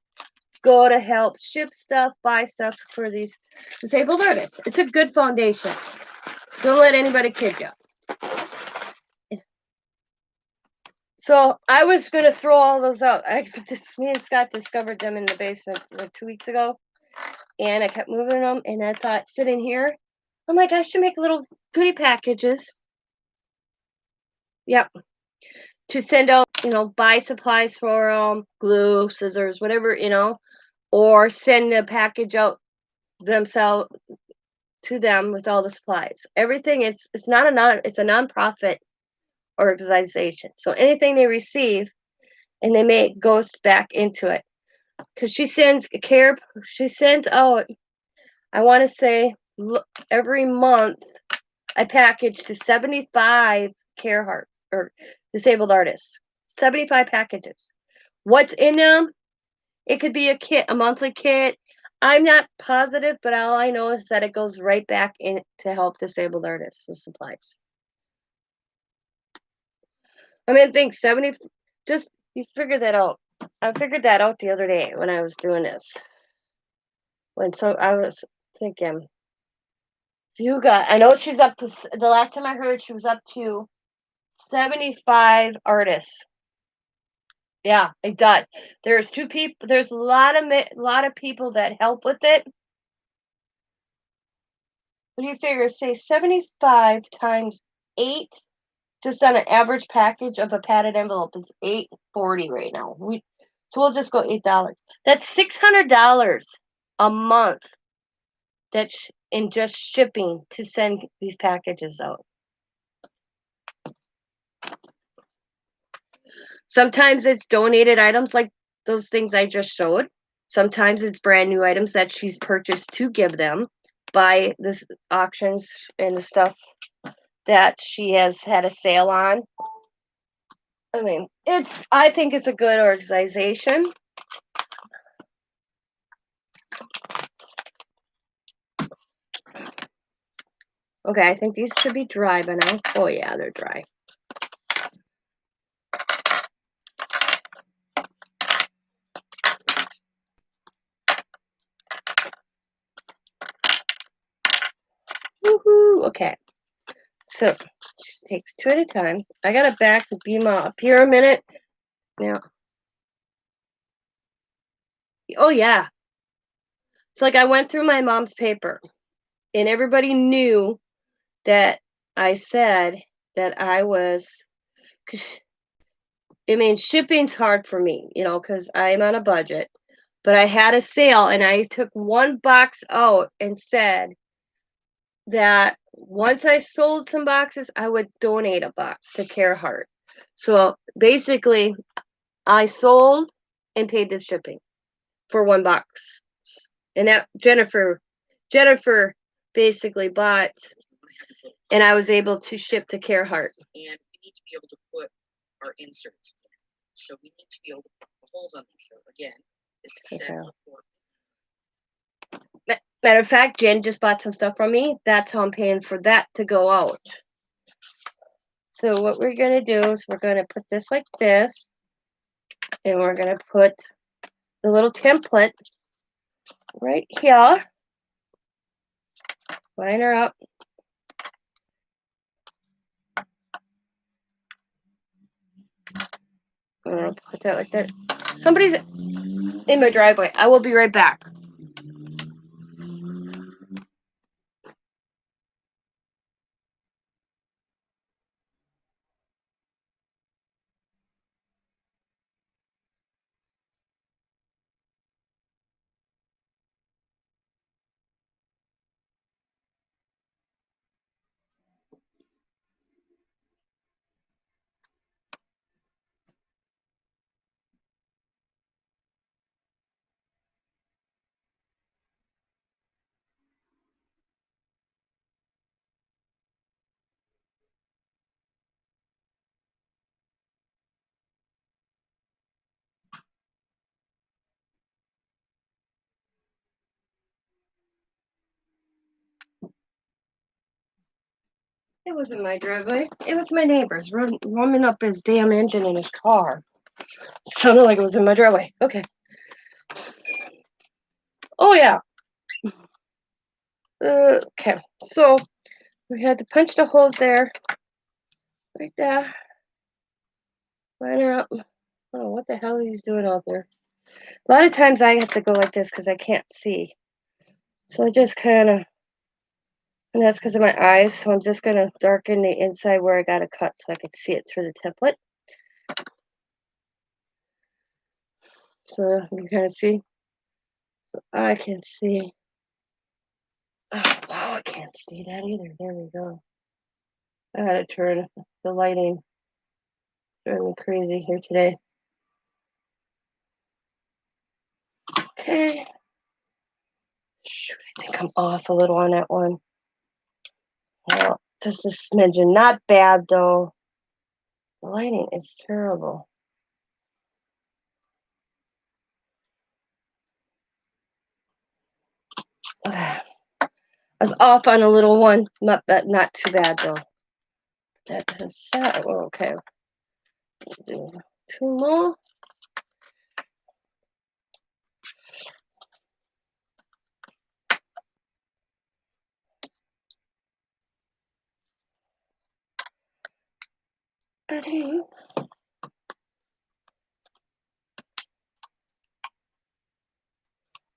go to help ship stuff, buy stuff for these disabled artists. It's a good foundation. Don't let anybody kid you. So I was going to throw all those out. Me and Scott discovered them in the basement like 2 weeks ago, and I kept moving them, and I thought, sitting here, I'm like, I should make little goodie packages. Yep. To send out, buy supplies for them, glue, scissors, whatever, or send a package out themselves to them with all the supplies. Everything, it's a nonprofit organization. So anything they receive and they make goes back into it. Because she sends out, I want to say, every month I package to 75 care heart or disabled artists. 75 packages. What's in them? It could be a kit, a monthly kit. I'm not positive, but all I know is that it goes right back in to help disabled artists with supplies. I mean, think 70, just, you figure that out. I figured that out the other day when I was doing this. I was thinking, I know she's up to, the last time I heard she was up to 75 artists. Yeah, it does. There's two people. There's a lot of people that help with it. What do you figure? Say 75 times 8, just on an average package of a padded envelope is $8.40 right now. So we'll just go $8. That's $600 a month. That's in just shipping to send these packages out. Sometimes it's donated items like those things I just showed. Sometimes it's brand new items that she's purchased to give them by this auctions and the stuff that she has had a sale on. I mean, I think it's a good organization. Okay, I think these should be dry by now. Oh yeah, they're dry. Woohoo! Okay, so just takes 2 at a time. I gotta back the beam up here a minute. Now, oh yeah. So like I went through my mom's paper, and everybody knew that I said that I was. I mean, shipping's hard for me, because I'm on a budget. But I had a sale, and I took one box out and said that once I sold some boxes, I would donate a box to Care Heart. So basically, I sold and paid the shipping for one box. And that Jennifer basically bought, and I was able to ship to Care Heart. And we need to be able to put our inserts in. So we need to be able to put the holes on these. So again, this is set for. Matter of fact, Jen just bought some stuff from me. That's how I'm paying for that to go out. So what we're going to do is we're going to put this like this. And we're going to put the little template right here. Line her up. I'm going to put that like that. Somebody's in my driveway. I will be right back. It wasn't my driveway. It was my neighbor's running up his damn engine in his car. Sounded like it was in my driveway. Okay. Oh, yeah. Okay. So we had to punch the holes there. Right there. Line her up. Oh, what the hell he's doing out there? A lot of times I have to go like this because I can't see. So I just kind of, and that's because of my eyes. So I'm just going to darken the inside where I got to cut so I can see it through the template. So you can kind of see. So I can see. Oh, wow, I can't see that either. There we go. I got to turn the lighting. Driving me crazy here today. Okay. Shoot, I think I'm off a little on that one. Well, just a smidgen. Not bad, though. The lighting is terrible. Okay. I was off on a little one. Not too bad, though. That is set. Oh, okay. Do 2 more.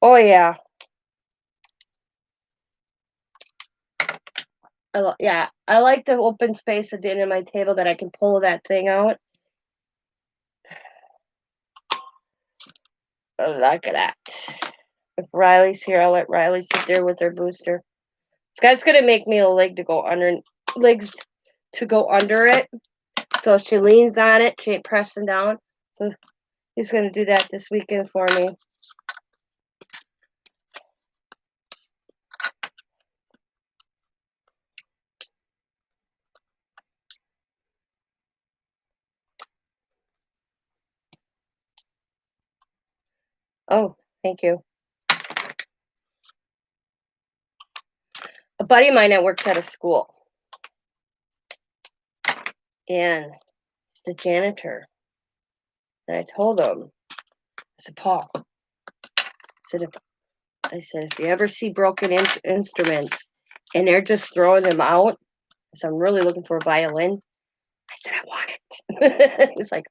Oh, yeah. I like the open space at the end of my table that I can pull that thing out. Look at that. If Riley's here, I'll let Riley sit there with her booster. Scott's gonna make me a legs to go under it. So if she leans on it, she ain't pressing down. So he's gonna do that this weekend for me. Oh, thank you. A buddy of mine that works at a school. And it's the janitor. And I told him, I said, Paul, I said, if you ever see broken instruments and they're just throwing them out, I said, I'm really looking for a violin. I said, I want it. He's like,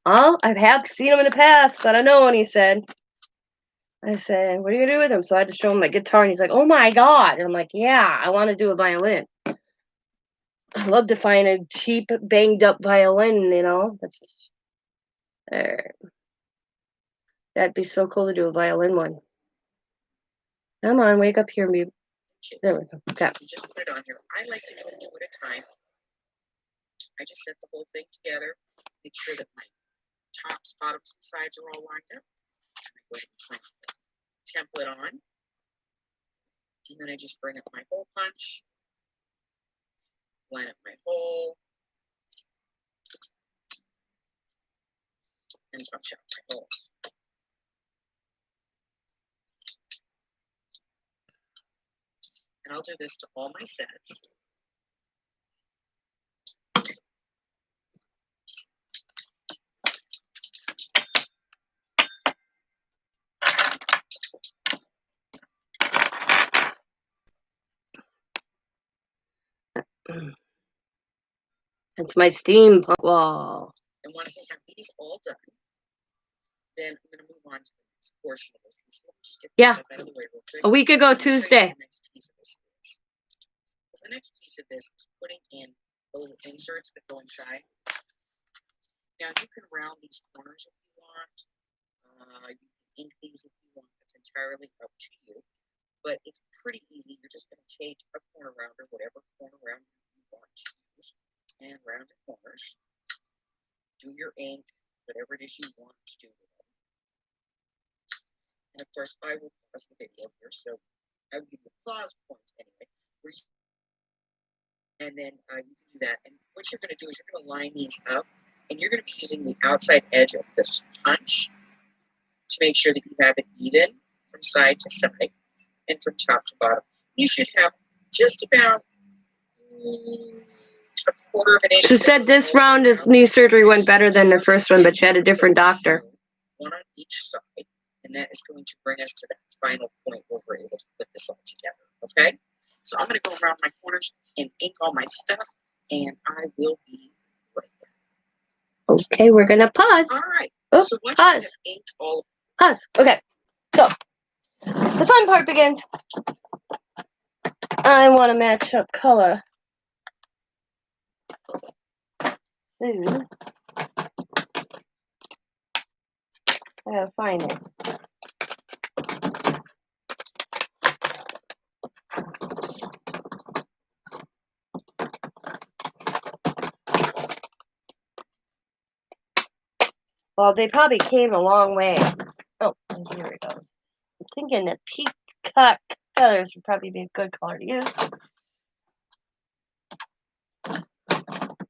oh, I have seen them in the past, but I know. And he said, I said, what are you going to do with them? So I had to show him my guitar. And he's like, oh, my God. And I'm like, yeah, I want to do a violin. I love to find a cheap, banged up violin, That's that'd be so cool to do a violin one. Come on, wake up here and be. There we go. Okay. Just put it on here. I like to go 2 at a time. I just set the whole thing together, make sure that my tops, bottoms, and sides are all lined up. And I go ahead and put the template on. And then I just bring up my hole punch, line up my hole, and punch out my holes. And I'll do this to all my sets. It's my steampunk wall. And once I have these all done, then I'm going to move on to the next portion of this. So just get Yeah. out of the way real quick. A week ago Tuesday. The next piece of this is. The next piece of this is putting in the little inserts that go inside. Now you can round these corners if you want. You can ink these if you want. It's entirely up to you. But it's pretty easy. You're just going to take a corner rounder, whatever corner rounder you want to use, and round the corners. Do your ink, whatever it is you want to do with it. And of course, I will pause the video here, so I will give you a pause point anyway. And then you can do that. And what you're going to do is you're going to line these up, and you're going to be using the outside edge of this punch to make sure that you have it even from side to side and from top to bottom. You should have just about a quarter of an inch. She said this round of knee surgery went better than the first one, but she had a different doctor. One on each side, and that is going to bring us to that final point where we're able to put this all together, okay? So I'm going to go around my corners and ink all my stuff, and I will be right back. Okay, we're going to pause. All right. Oh, so once pause. you have inked all Pause. Okay. So, the fun part begins. I want to match up color. I gotta find it. Well, they probably came a long way. Oh, here it goes. I'm thinking that peacock feathers would probably be a good color to use.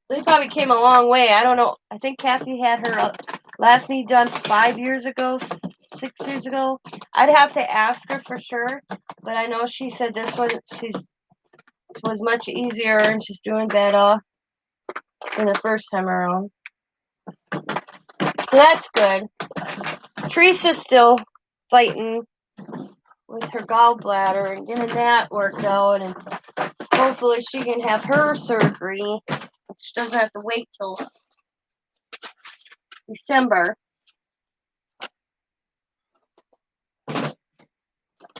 They probably came a long way. I don't know. I think Kathy had her last knee done 5 years ago, 6 years ago. I'd have to ask her for sure, but I know she said this was much easier and she's doing better than the first time around. So that's good. Teresa's still fighting with her gallbladder and getting that worked out, and hopefully she can have her surgery. She doesn't have to wait till December.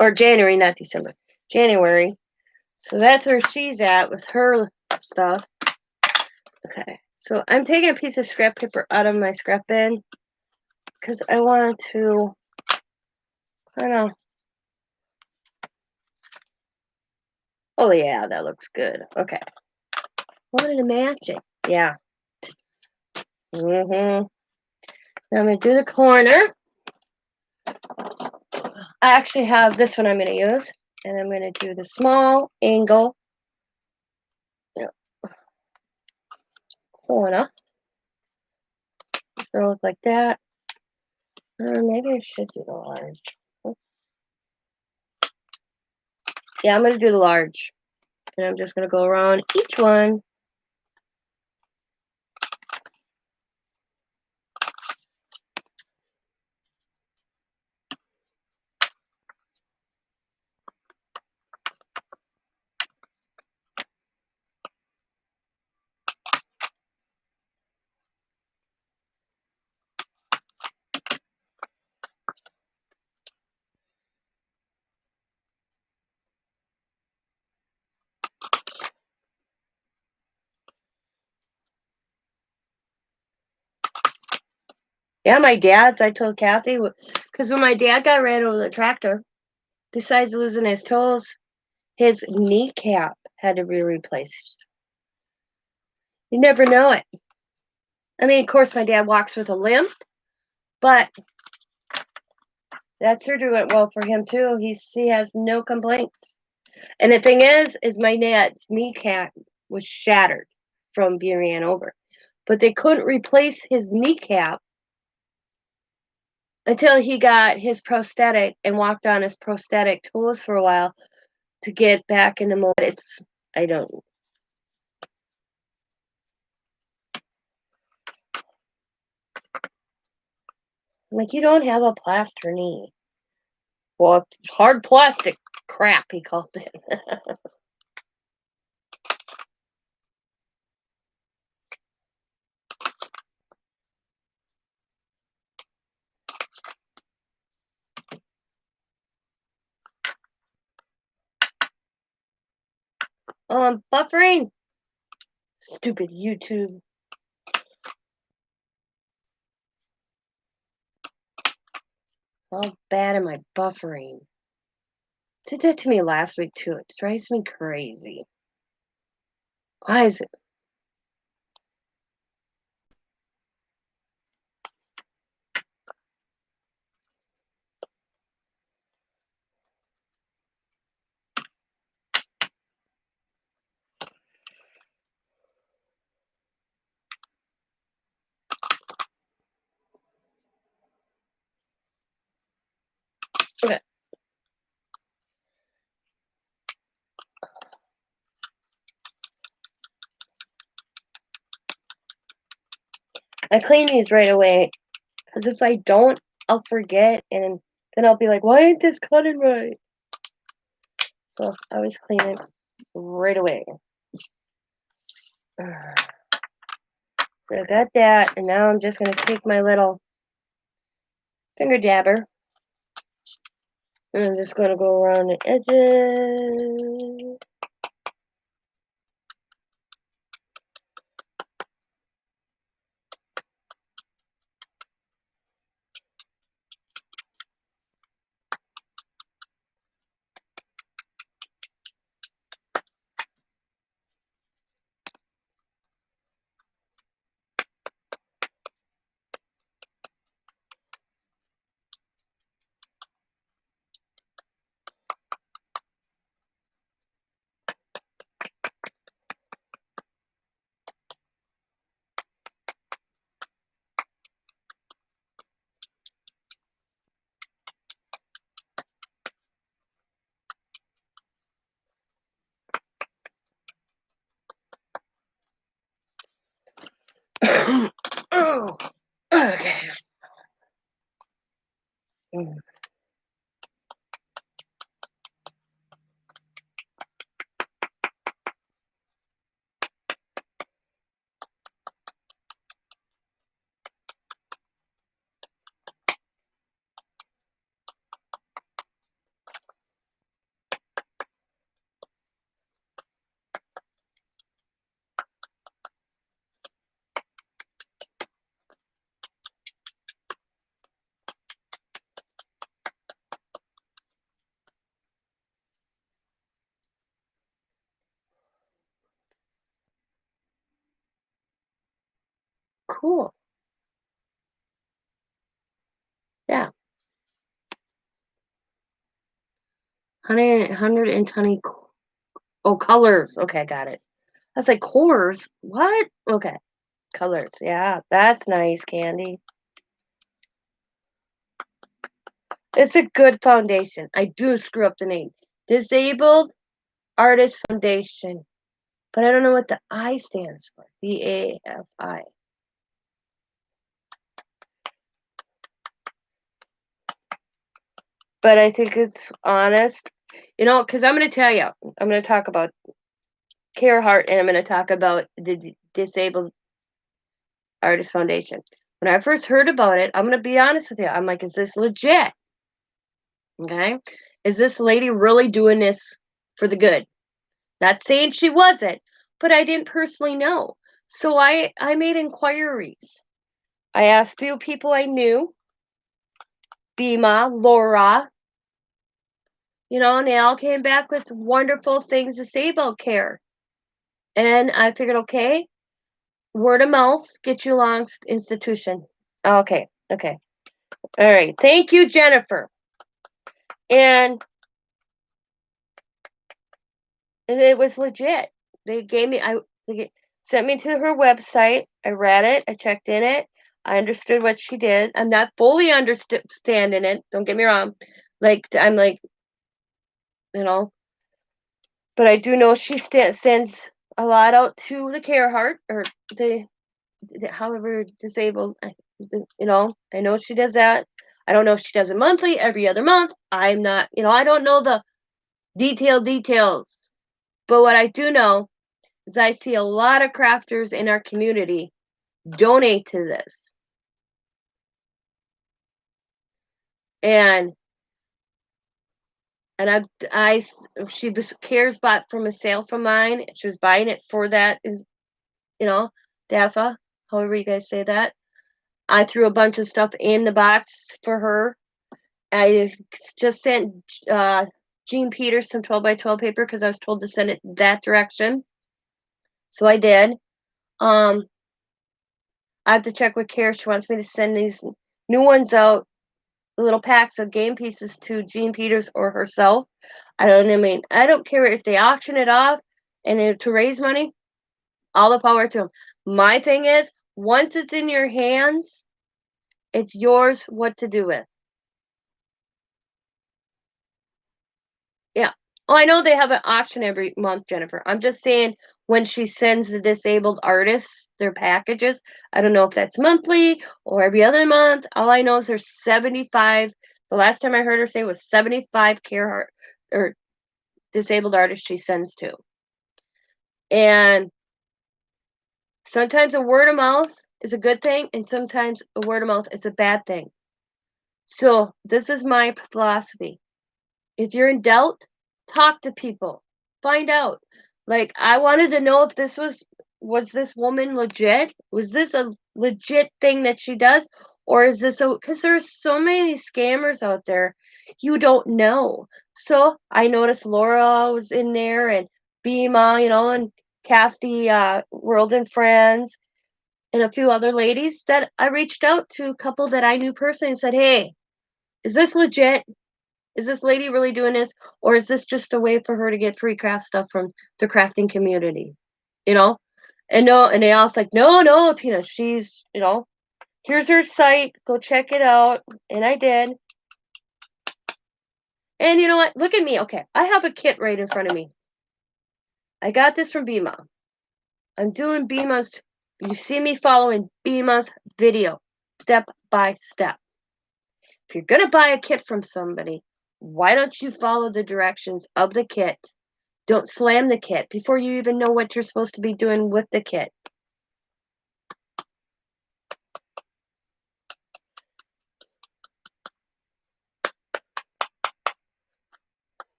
Or January, not December. January. So that's where she's at with her stuff. Okay. So I'm taking a piece of scrap paper out of my scrap bin because I wanted to kind of. Oh yeah, that looks good. Okay. I wanted to match it. Yeah. Now I'm gonna do the corner. I actually have this one I'm gonna use, and I'm gonna do the small angle corner. It's gonna look like that. Maybe I should do the large. Yeah, I'm gonna do the large. And I'm just gonna go around each one. Yeah, my dad's, I told Kathy, because when my dad got ran over the tractor, besides losing his toes, his kneecap had to be replaced. You never know it. I mean, of course, my dad walks with a limp, but that surgery went well for him too. He has no complaints. And the thing is my dad's kneecap was shattered from being ran over. But they couldn't replace his kneecap until he got his prosthetic and walked on his prosthetic toes for a while to get back in the mode. I don't. Like, you don't have a plaster knee. Well, hard plastic crap, he called it. Buffering. Stupid YouTube. How bad am I buffering? Did that to me last week too. It drives me crazy. Why is it? Okay. I clean these right away, because if I don't, I'll forget, and then I'll be like, why ain't this cutting right? So I always clean it right away. So I got that, and now I'm just going to take my little finger dabber, and I'm just going to go around the edges. Oh, okay. Cool. Yeah. 120. Oh, colors. Okay, got it. I was like, cores? What? Okay. Colors. Yeah, that's nice, Candy. It's a good foundation. I do screw up the name. Disabled Artist Foundation. But I don't know what the I stands for. BAFI. But I think it's honest. Because I'm going to tell you, I'm going to talk about Carehart, and I'm going to talk about the Disabled Artist Foundation. When I first heard about it, I'm going to be honest with you. I'm like, is this legit? Okay. Is this lady really doing this for the good? Not saying she wasn't, but I didn't personally know. So I made inquiries. I asked a few people I knew, Bima, Laura, and they all came back with wonderful things to say about care. And I figured, okay, word of mouth, get you along institution. Okay. All right. Thank you, Jennifer. And it was legit. They sent me to her website. I read it. I checked in it. I understood what she did. I'm not fully understanding it. Don't get me wrong. I'm like, but I do know she sends a lot out to the Carehart or the however disabled. I know she does that. I don't know if she does it monthly, every other month. I'm not. I don't know the details. But what I do know is I see a lot of crafters in our community donate to this. And she cares bought from a sale from mine. She was buying it for that DAFA, however you guys say that. I threw a bunch of stuff in the box for her. I just sent Jean Peters some 12 by 12 paper because I was told to send it that direction. So I did. I have to check with Kara. She wants me to send these new ones out, little packs of game pieces to Jean Peters or herself. I don't care if they auction it off and to raise money. All the power to them. My thing is, once it's in your hands, it's yours what to do with. Yeah. Oh, I know they have an auction every month, Jennifer. I'm just saying, when she sends the disabled artists their packages. I don't know if that's monthly or every other month. All I know is there's 75. The last time I heard her say was 75 care or disabled artists she sends to. And sometimes a word of mouth is a good thing, and sometimes a word of mouth is a bad thing. So this is my philosophy. If you're in doubt, talk to people. Find out. Like, I wanted to know if this was this woman legit? Was this a legit thing that she does? Or is this a, because there's so many scammers out there, you don't know. So I noticed Laura was in there and Bima, and Crafty, World and Friends, and a few other ladies that I reached out to, a couple that I knew personally, and said, hey, is this legit? Is this lady really doing this? Or is this just a way for her to get free craft stuff from the crafting community? You know? And no, and they all like, no, Tina, she's, here's her site. Go check it out. And I did. And you know what? Look at me. Okay. I have a kit right in front of me. I got this from Bima. I'm doing Bima's, you see me following Bima's video step by step. If you're going to buy a kit from somebody, why don't you follow the directions of the kit? Don't slam the kit before you even know what you're supposed to be doing with the kit.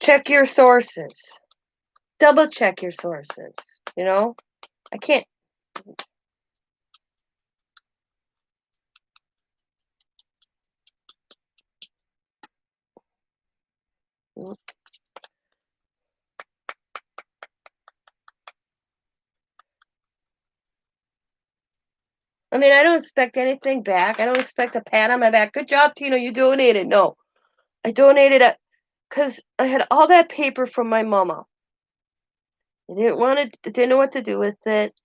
Check your sources. Double check your sources. I can't. I mean, I don't expect anything back. I don't expect a pat on my back. Good job, Tina. You donated. No, I donated it because I had all that paper from my mama. I didn't know what to do with it.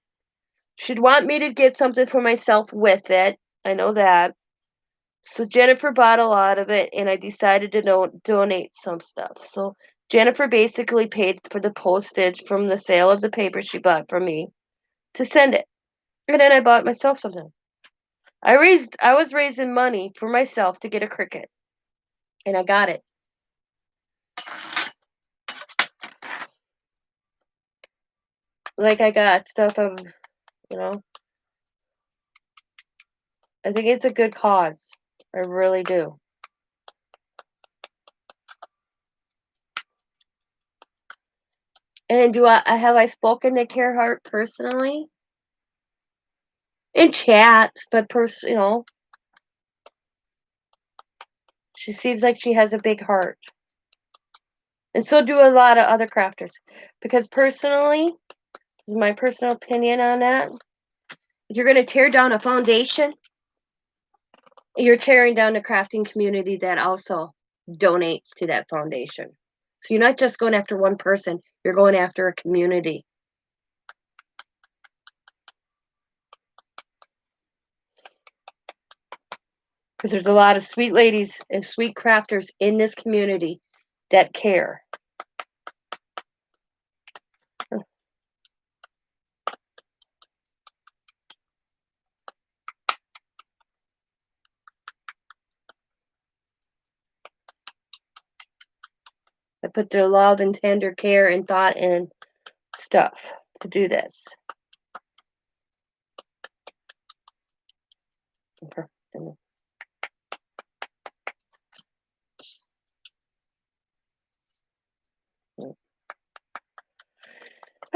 She'd want me to get something for myself with it. I know that. So Jennifer bought a lot of it, and I decided to donate some stuff. So Jennifer basically paid for the postage from the sale of the paper she bought from me to send it. And then I bought myself something. I was raising money for myself to get a Cricut. And I got it. Like, I got stuff of, I think it's a good cause. I really do. And have I spoken to Carehart personally? In chats, but she seems like she has a big heart. And so do a lot of other crafters. Because personally, this is my personal opinion on that. If you're going to tear down a foundation, you're tearing down the crafting community that also donates to that foundation. So you're not just going after one person, you're going after a community. Because there's a lot of sweet ladies and sweet crafters in this community that care. I put their love and tender care and thought and stuff to do this.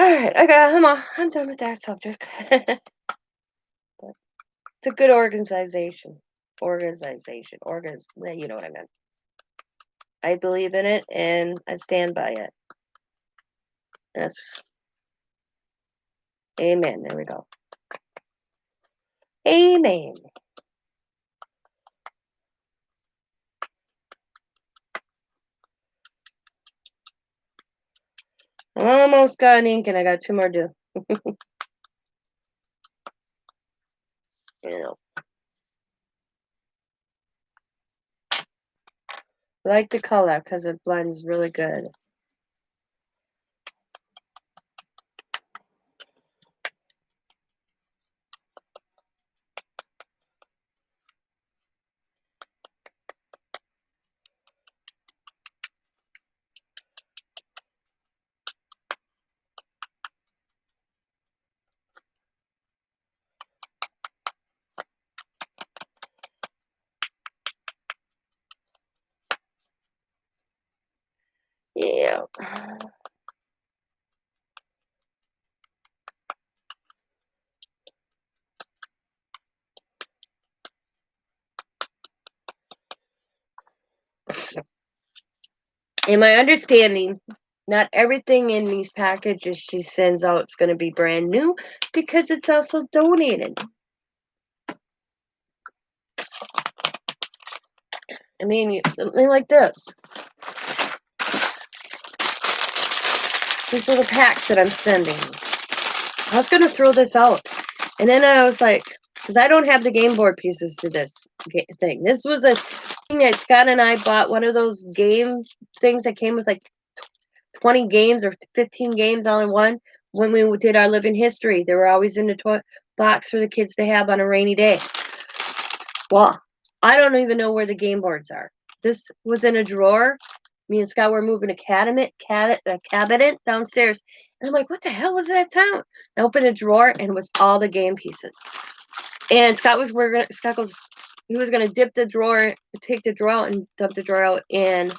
All right, I'm done with that subject. It's a good organization. You know what I meant. I believe in it and I stand by it. That's amen. There we go. Amen. I'm almost got ink and I got 2 more to do. I like the color because it blends really good. In my understanding, not everything in these packages she sends out is going to be brand new because it's also donated. I mean, like this. These are the packs that I'm sending. I was going to throw this out. And then I was like, because I don't have the game board pieces to this thing. This was a thing that Scott and I bought, one of those game things that came with like 20 games or 15 games all in one when we did our living history. They were always in the box for the kids to have on a rainy day. Well, I don't even know where the game boards are. This was in a drawer. Me and Scott were moving a cabinet downstairs. And I'm like, what the hell was that sound? I opened a drawer and it was all the game pieces. And Scott was he was gonna dip the drawer, take the drawer out and dump the drawer out in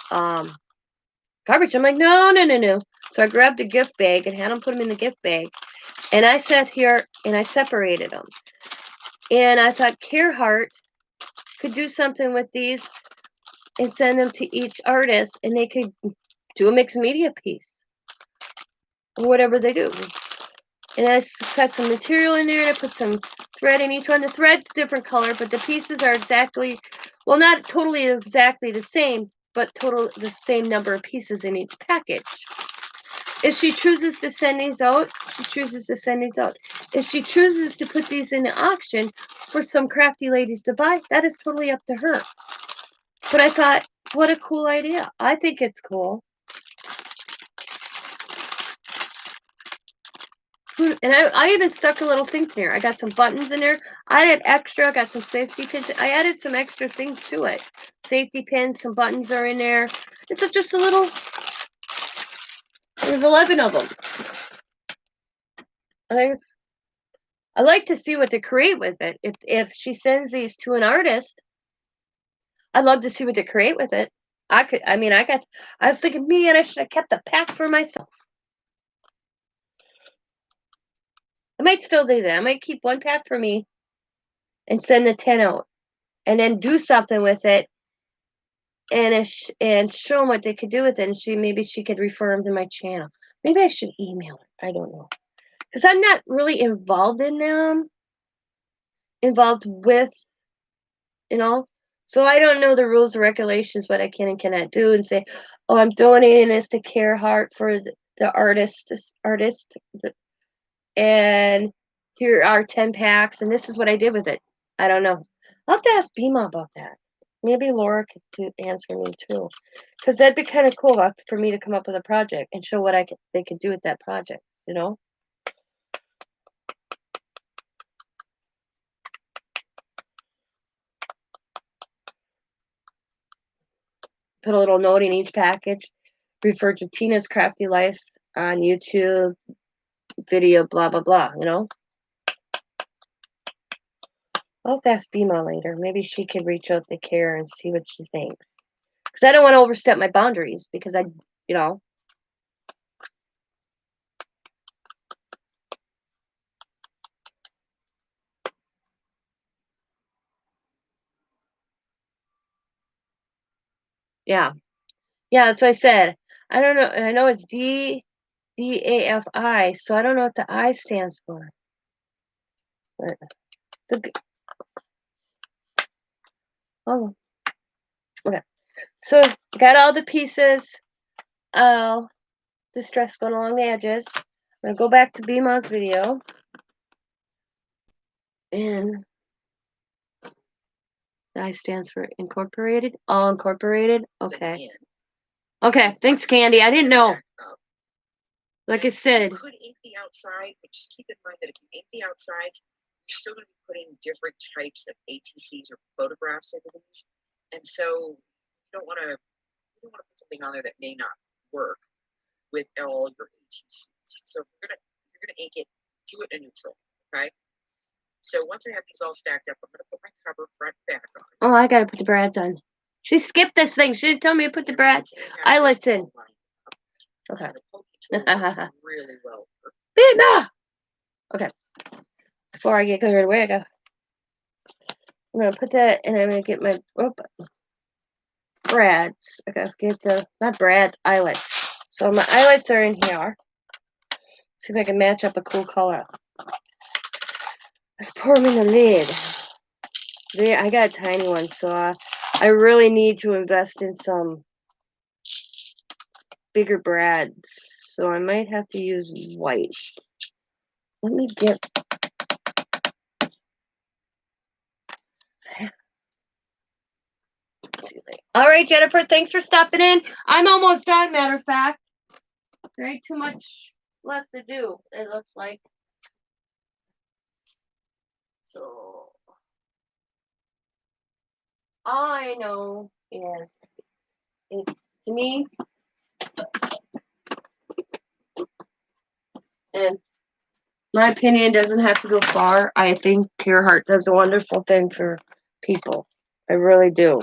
garbage. I'm like, no. So I grabbed a gift bag and had him put them in the gift bag. And I sat here and I separated them. And I thought Carhartt could do something with these and send them to each artist, and they could do a mixed media piece or whatever they do. And I cut some material in there, and I put some thread in each one. The thread's different color, but the pieces are exactly, well, not totally exactly the same, but the same number of pieces in each package. If she chooses to send these out, she chooses to send these out. If she chooses to put these in the auction for some crafty ladies to buy, that is totally up to her. But I thought, what a cool idea. I think it's cool. And I even stuck a little things in there. I got some buttons in there. I had extra. I got some safety pins. I added some extra things to it. Safety pins, some buttons are in there. It's just a little. There's 11 of them. I like to see what to create with it. If she sends these to an artist, I'd love to see what they create with it. I was thinking, man, I should have kept a pack for myself. I might still do that. I might keep one pack for me and send the 10 out and then do something with it and show them what they could do with it. And maybe she could refer them to my channel. Maybe I should email her. I don't know. Because I'm not really involved in them. Involved with, So I don't know the rules and regulations, what I can and cannot do, and say, oh, I'm donating this to Carhartt for the artist, and here are 10 packs, and this is what I did with it. I don't know. I'll have to ask Bima about that. Maybe Laura could answer me too, because that'd be kind of cool for me to come up with a project and show what they could do with that project. Put a little note in each package. Refer to Tina's Crafty Life on YouTube, video, blah, blah, blah, I'll have to ask Bima later. Maybe she could reach out to Care and see what she thinks. Because I don't want to overstep my boundaries because yeah. Yeah, that's what I said. I don't know. I know it's DAFI, so I don't know what the I stands for. But oh, okay. So got all the pieces. The stress going along the edges. I'm gonna go back to Bima's video. And the I stands for incorporated. All incorporated. Okay. Okay. Thanks, Candy. I didn't know. Like I said. You could ink the outside, but just keep in mind that if you ink the outsides, you're still going to be putting different types of ATCs or photographs into these. And so you don't want to put something on there that may not work with all your ATCs. So if you're gonna ink it, do it in neutral. Okay. So once I have these all stacked up, I'm gonna put my cover front back on. Oh, I gotta put the brads on. She skipped this thing. She didn't tell me to put the brads. I listen. Okay. Really well. Okay. Before I get carried away, I'm gonna put that, and I'm gonna get my. brads. I gotta get the, not brads, eyelets. So my eyelets are in here. See if I can match up a cool color. Let's pour them in the lid. I got tiny ones, so I really need to invest in some bigger brads. So I might have to use white. Let me get... All right, Jennifer, thanks for stopping in. I'm almost done, matter of fact. There ain't too much left to do, it looks like. So all I know is, it's, to me, and my opinion doesn't have to go far. I think your heart does a wonderful thing for people. I really do.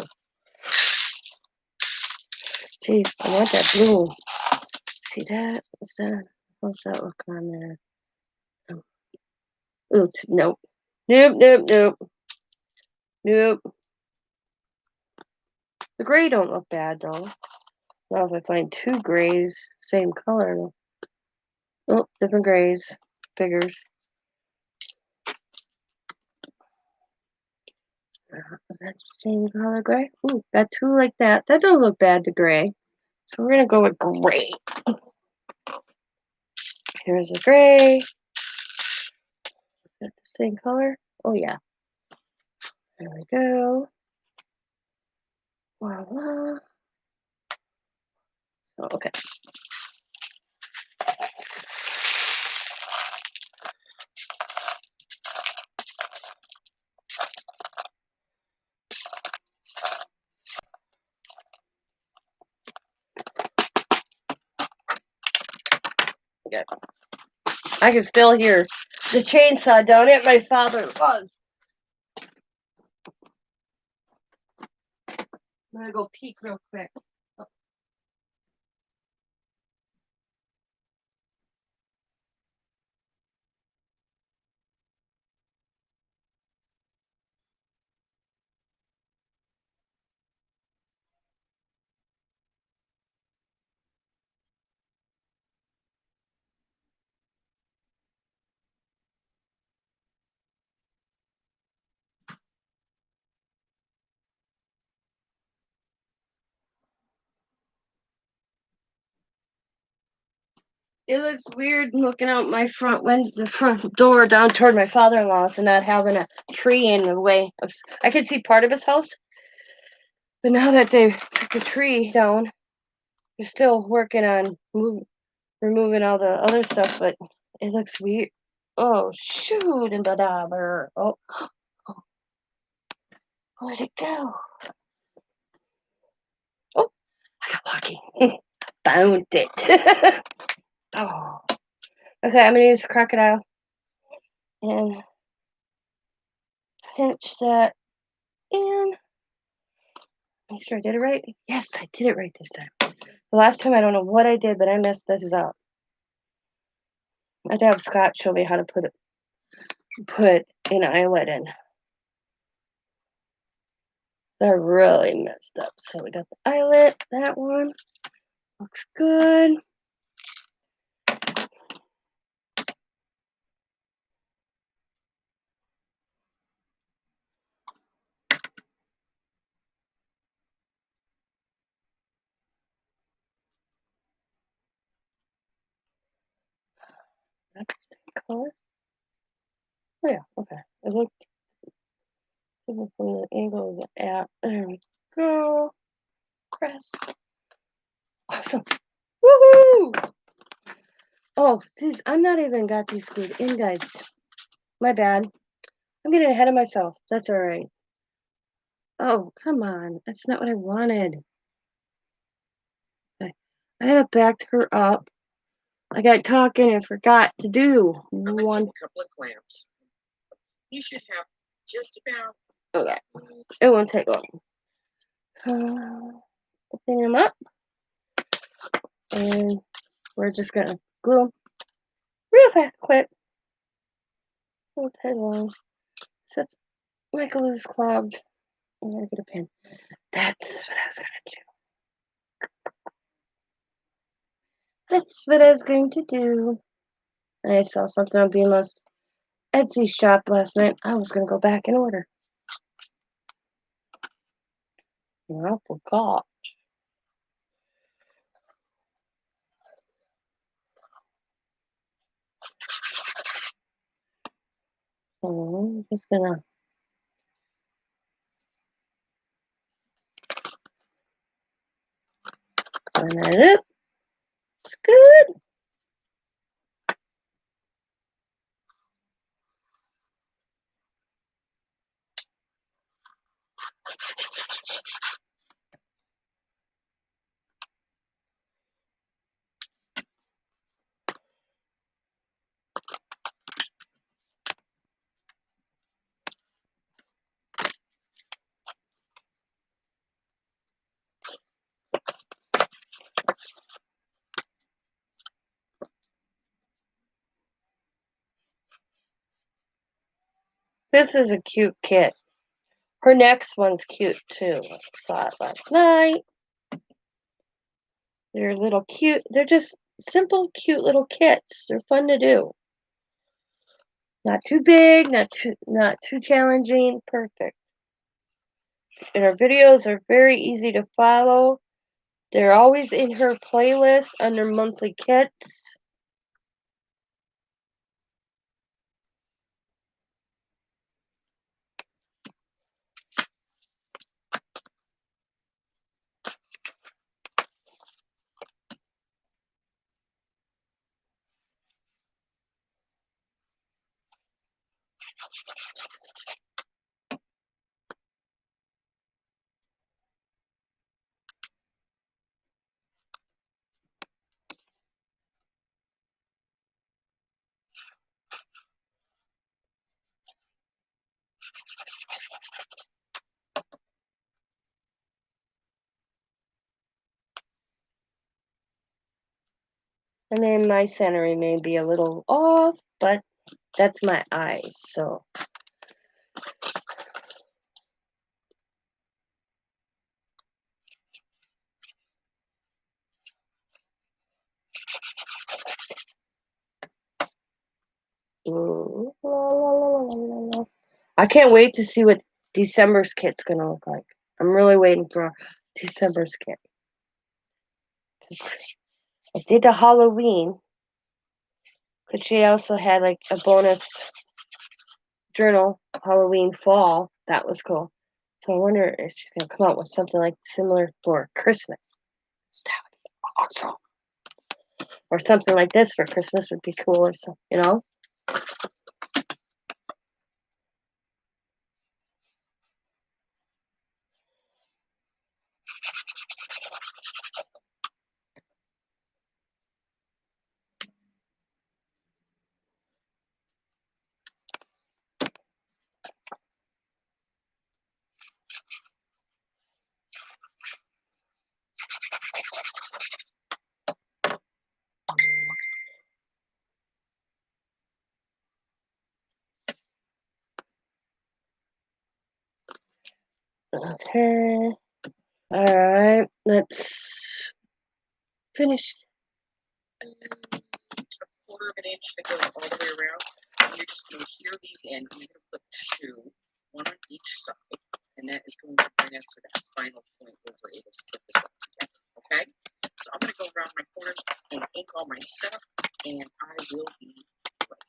See, I want that blue. See that? What's that? What's that look on there? Oh. Ooh, nope. Nope. The gray don't look bad though. Now if I find two grays, same color. Oh, different grays. Figures. That's the same color gray. Ooh, got two like that. That don't look bad, the gray. So we're gonna go with gray. Here's a gray. Is that the same color? Oh yeah. There we go. Voila. Oh, okay. Okay. I can still hear the chainsaw down at my father was. I'm gonna go peek real quick. It looks weird looking out my the front door down toward my father-in-law's and not having a tree in the way. I could see part of his house, but now that they took the tree down, they're still working on removing all the other stuff, but it looks weird. Oh, shoot, and badaber. Oh, where'd it go? Oh, I got lucky. Found it. Oh. Okay, I'm gonna use crocodile and pinch that in. Make sure I did it right. Yes, I did it right this time. The last time I don't know what I did, but I messed this up. I'd have Scott show me how to put an eyelet in. They're really messed up. So we got the eyelet. That one looks good. That's the color. Oh yeah, okay. It looked from the angles at. There we go. Press. Awesome. Woohoo! Oh, these, I'm not even got these glued in, guys. My bad. I'm getting ahead of myself. That's all right. Oh, come on. That's not what I wanted. I had backed her up. I got talking and forgot to do one. A couple of clamps. You should have just about. Okay. It won't take long. Open them up. And we're just going to glue them real fast, quick. Won't take long. Except my glue is clogged. I'm going to get a pin. That's what I was going to do. That's what I was going to do. And I saw something on BMO's Etsy shop last night. I was going to go back and order. And I forgot. So I'm just going to run that up. It's good. This is a cute kit. Her next one's cute too. I saw it last night. They're little cute. They're just simple, cute little kits. They're fun to do. Not too big, not too challenging. Perfect. And her videos are very easy to follow. They're always in her playlist under monthly kits. And then my centering may be a little off, but that's my eyes, so. Ooh, la, la, la, la, la. I can't wait to see what December's kit's gonna look like. I'm really waiting for December's kit. I did the Halloween, but she also had like a bonus journal Halloween fall. That was cool. So I wonder if she's gonna come out with something like similar for Christmas. That would be awesome. Or something like this for Christmas would be cool, or something, you know. Okay. All right. Let's finish. A quarter of an inch that goes all the way around. And you're just going to hear these in. And you're going to put two, one on each side. And that is going to bring us to that final point where we're able to put this up together. Okay? So I'm going to go around my corners and ink all my stuff. And I will be right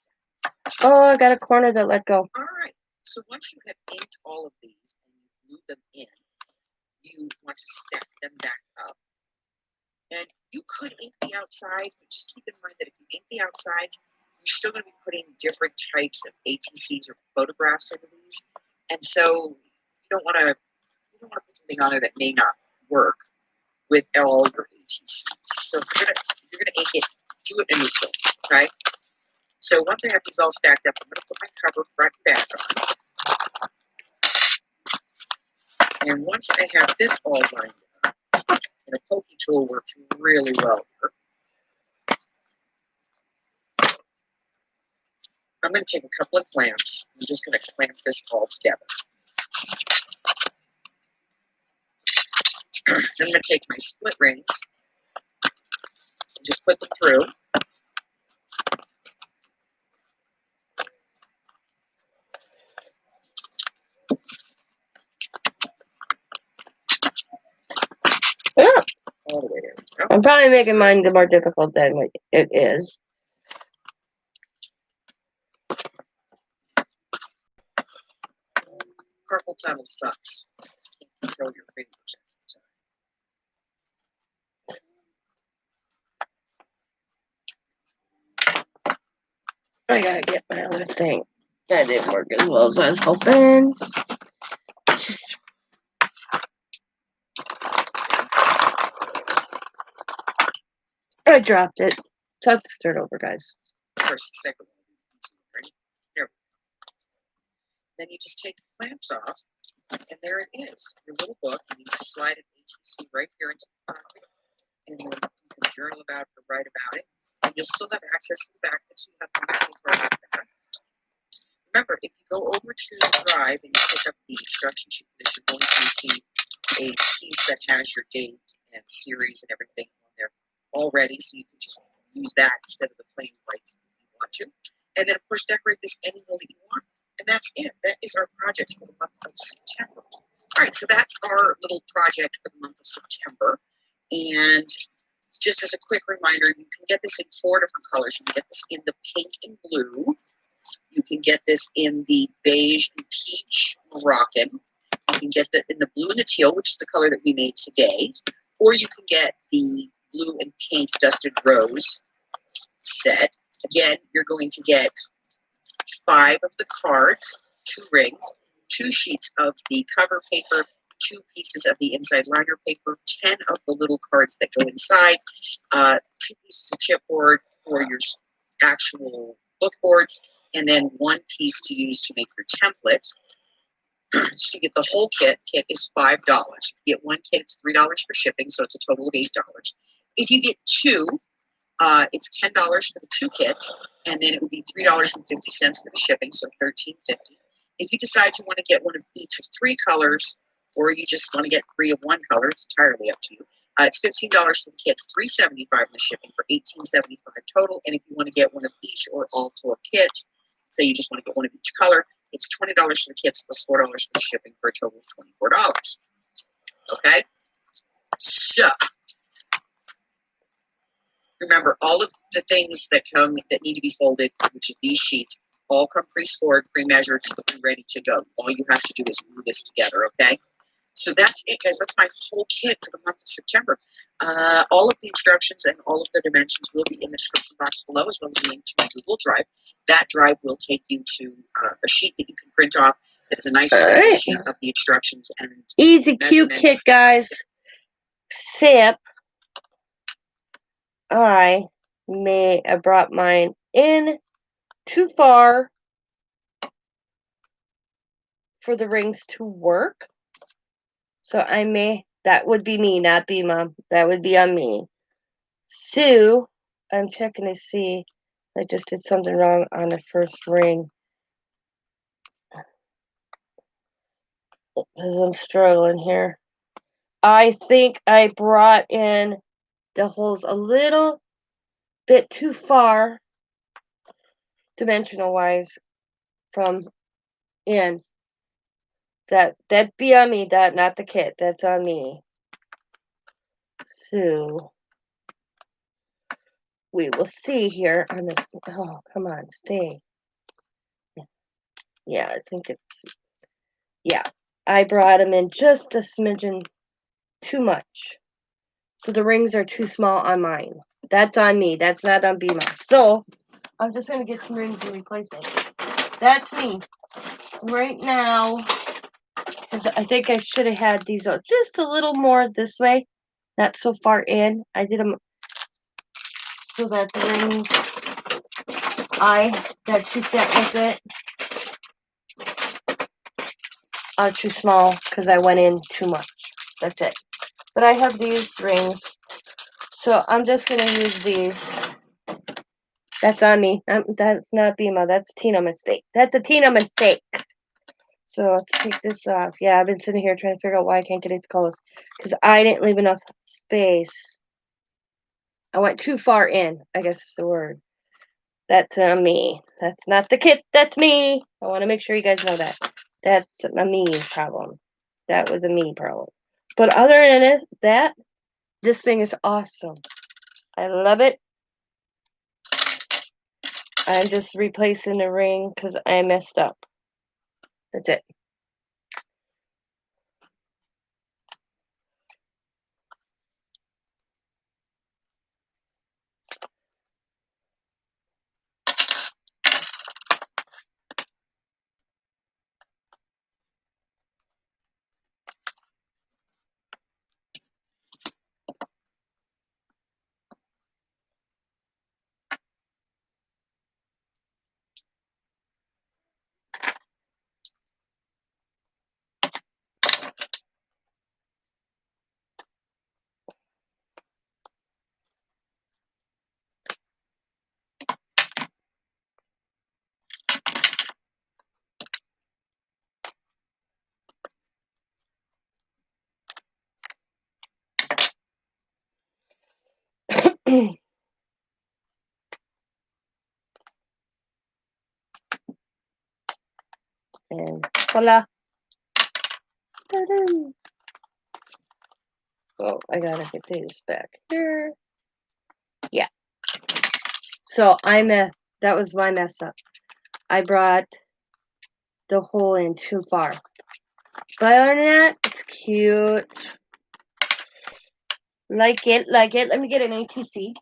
back. Oh, I got a corner that let go. All right. So once you have inked all of these and you glue them in, you want to stack them back up. And you could ink the outside, but just keep in mind that if you ink the outsides, you're still going to be putting different types of ATCs or photographs into these. And so you don't want to put something on it that may not work with all your ATCs. So if you're gonna ink it, do it in neutral, okay? So once I have these all stacked up, I'm gonna put my cover front and back on. And once I have this all lined up, and a pokey tool works really well here, I'm going to take a couple of clamps. I'm just going to clamp this all together. Then I'm going to take my split rings and just put them through. Yeah. All the way there. Yep. I'm probably making mine more difficult than it is. Carpal tunnel sucks. You can't control your fingers at the time. I gotta get my other thing. That didn't work as well as I was hoping. Just I dropped it. So I have to start over, guys. First, the second one. Right? There. Then you just take the clamps off, and there it is. Your little book, and you just slide an ATC right here into the pocket, and then you can journal about it or write about it. And you'll still have access to the back, but you have the original card at the back. Remember, if you go over to the drive and you pick up the instruction sheet for this, you're going to receive a piece that has your date and series and everything on there already, so you can just use that instead of the plain whites if you want to. And then, of course, decorate this any way that you want. And that's it. That is our project for the month of September. All right, so that's our little project for the month of September. And just as a quick reminder, you can get this in 4 different colors. You can get this in the pink and blue. You can get this in the beige and peach Moroccan. You can get that in the blue and the teal, which is the color that we made today. Or you can get the blue and pink dusted rose set. Again, you're going to get 5 of the cards, 2 rings, 2 sheets of the cover paper, 2 pieces of the inside liner paper, 10 of the little cards that go inside, 2 pieces of chipboard for your actual book boards, and then 1 piece to use to make your template. So you get the whole kit. Kit is $5. If you get 1 kit, it's $3 for shipping, so it's a total of $8. If you get 2, it's $10 for the 2 kits, and then it would be $3.50 for the shipping, so $13.50. If you decide you want to get one of each of 3 colors, or you just want to get 3 of 1 color, it's entirely up to you. It's $15 for the kits, $3.75 for the shipping for $18.75 total. And if you want to get one of each or all 4 kits, say you just want to get one of each color, it's $20 for the kits plus $4 for the shipping for a total of $24. Okay, so remember, all of the things that need to be folded, which is these sheets, all come pre-scored, pre-measured, so they're ready to go. All you have to do is glue this together, okay? So that's it, guys. That's my whole kit for the month of September. All of the instructions and all of the dimensions will be in the description box below, as well as a link to my Google Drive. That drive will take you to a sheet that you can print off. It's a nice sheet of the instructions and easy, cute kit, guys. Except I may have brought mine in too far for the rings to work. So that would be me, not be Mom. That would be on me. So I'm checking to see if I just did something wrong on the first ring. Because I'm struggling here. I think I brought in the holes a little bit too far, dimensional wise, from in. That'd be on me, not the kit. That's on me. So we will see here on this. Oh, come on, stay. Yeah, I think it's. Yeah, I brought them in just a smidgen too much. So the rings are too small on mine. That's on me. That's not on Bima. So I'm just going to get some rings and replace it. That's me. Right now, because I think I should have had these out just a little more this way. Not so far in. I did them so that the rings that she sent with it are too small because I went in too much. That's it. But I have these rings. So I'm just going to use these. That's on me. That's not Bima. That's Tina mistake. That's a Tina mistake. So let's take this off. Yeah, I've been sitting here trying to figure out why I can't get it to close. Because I didn't leave enough space. I went too far in, I guess is the word. That's me. That's not the kit. That's me. I want to make sure you guys know that. That's a me problem. That was a me problem. But other than that, this thing is awesome. I love it. I'm just replacing the ring because I messed up. That's it. And voila. Ta-da. Oh, I gotta get these back here. Yeah. So that was my mess up. I brought the hole in too far. But other than that, it's cute. Like it. Let me get an ATC.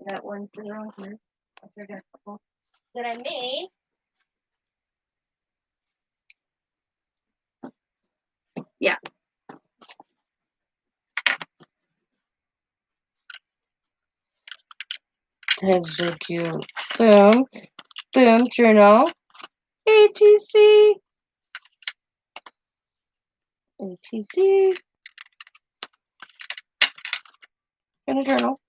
I got one sitting around here. I got a couple that I made. Yeah. That's so cute. Boom. Boom. Journal. ATC. ATC. And a journal.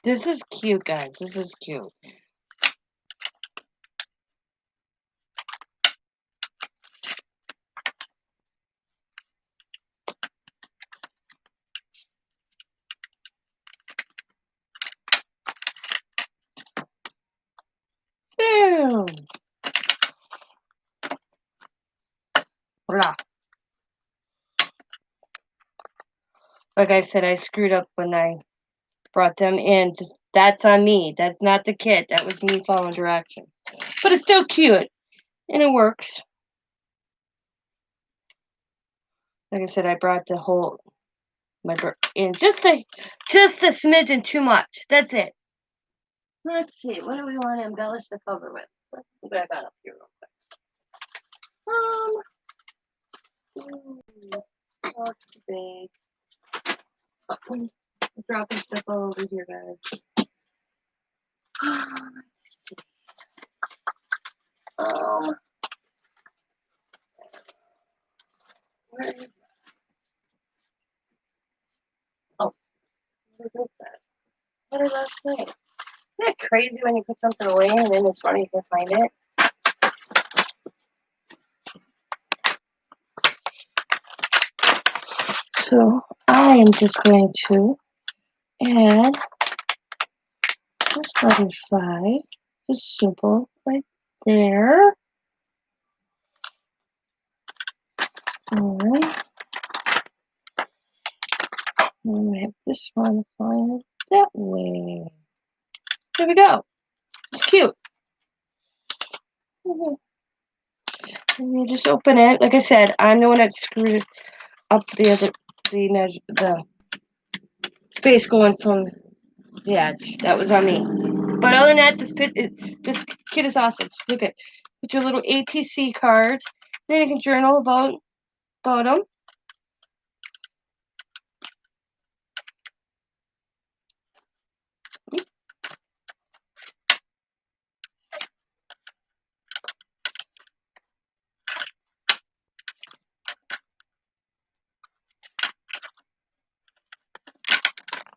This is cute, guys. This is cute. Boom. Voila. Like I said, I screwed up when I brought them in. Just that's on me. That's not the kit. That was me following direction. But it's still cute. And it works. Like I said, I brought the whole in just a smidgen too much. That's it. Let's see. What do we want to embellish the cover with? Let's see what I got up here real quick. Oh, it's too big. I'm dropping stuff all over here, guys. Let's see. Where is that? Oh, where is that? What did last night? Isn't that crazy when you put something away and then it's funny you can find it? So I am just going to add this butterfly, just simple, right there. And we have this one flying that way. There we go. It's cute. And you just open it. Like I said, I'm the one that screwed up the space going from the edge. That was on me. But other than that, this kit is awesome. Look at put your little ATC cards. Then you can journal about them.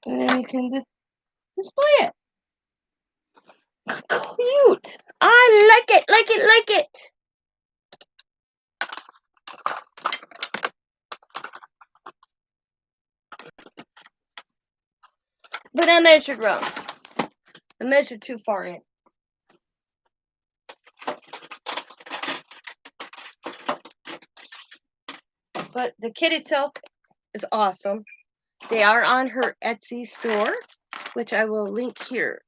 And then you can display it. Cute. I like it, like it, like it. But I measured wrong. I measured too far in. But the kit itself is awesome. They are on her Etsy store, which I will link here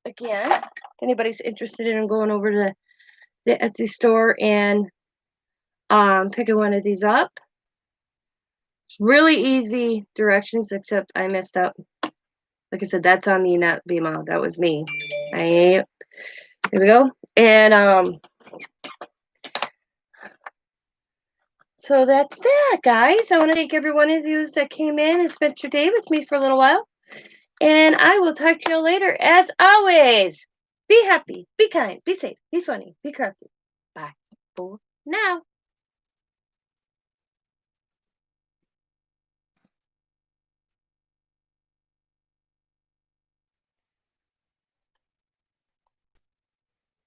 again. If anybody's interested in going over to the Etsy store and picking one of these up. Really easy directions, except I messed up. Like I said, that's on me, not Bima. That was me. Here we go. And so that's that, guys. I want to thank every one of you that came in and spent your day with me for a little while. And I will talk to you later. As always, be happy, be kind, be safe, be funny, be crafty. Bye for now.